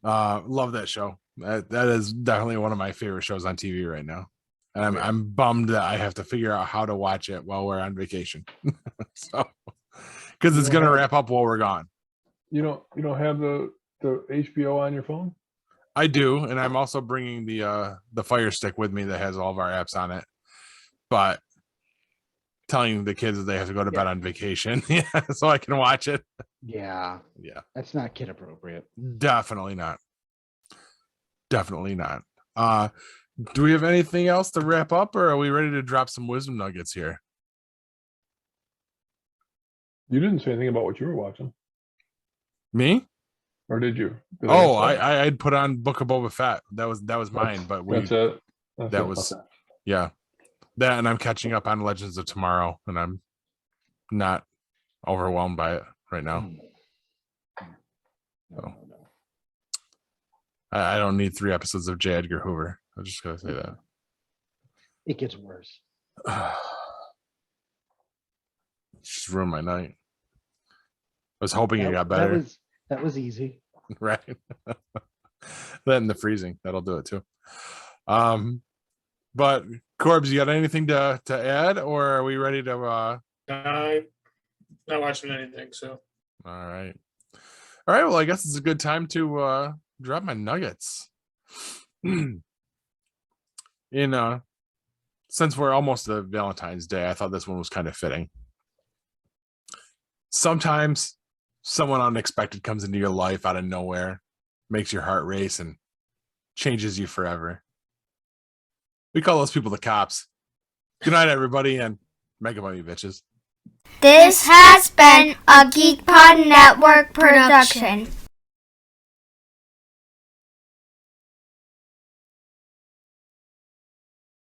Love that show. That is definitely one of my favorite shows on TV right now. And I'm bummed that I have to figure out how to watch it while we're on vacation. So, because it's gonna wrap up while we're gone. You don't have the HBO on your phone? I do, and I'm also bringing the Fire Stick with me that has all of our apps on it. But telling the kids that they have to go to bed on vacation, yeah, so I can watch it. Yeah, Yeah, that's not kid appropriate. definitely not. Definitely not. Do we have anything else to wrap up, or are we ready to drop some wisdom nuggets here? You didn't say anything about what you were watching, Me? or did you? Did Oh, ask that? I'd put on Book of Boba Fett. That was mine, but That's it. that was yeah. That, and I'm catching up on Legends of Tomorrow, and I'm not overwhelmed by it right now. So, I don't need 3 episodes of J. Edgar Hoover. I'm just gonna say that. It gets worse. Just ruined my night. I was hoping it got better. That was easy. Right. Then the freezing, that'll do it too. But Corbs, you got anything to add, or are we ready to I'm not watching anything, so. All right. Well, I guess it's a good time to drop my nuggets. Since we're almost to Valentine's Day, I thought this one was kind of fitting. Sometimes someone unexpected comes into your life out of nowhere, makes your heart race, and changes you forever. We call those people the cops. Good night, everybody, and mega money, bitches. This has been a GeekPod Network production.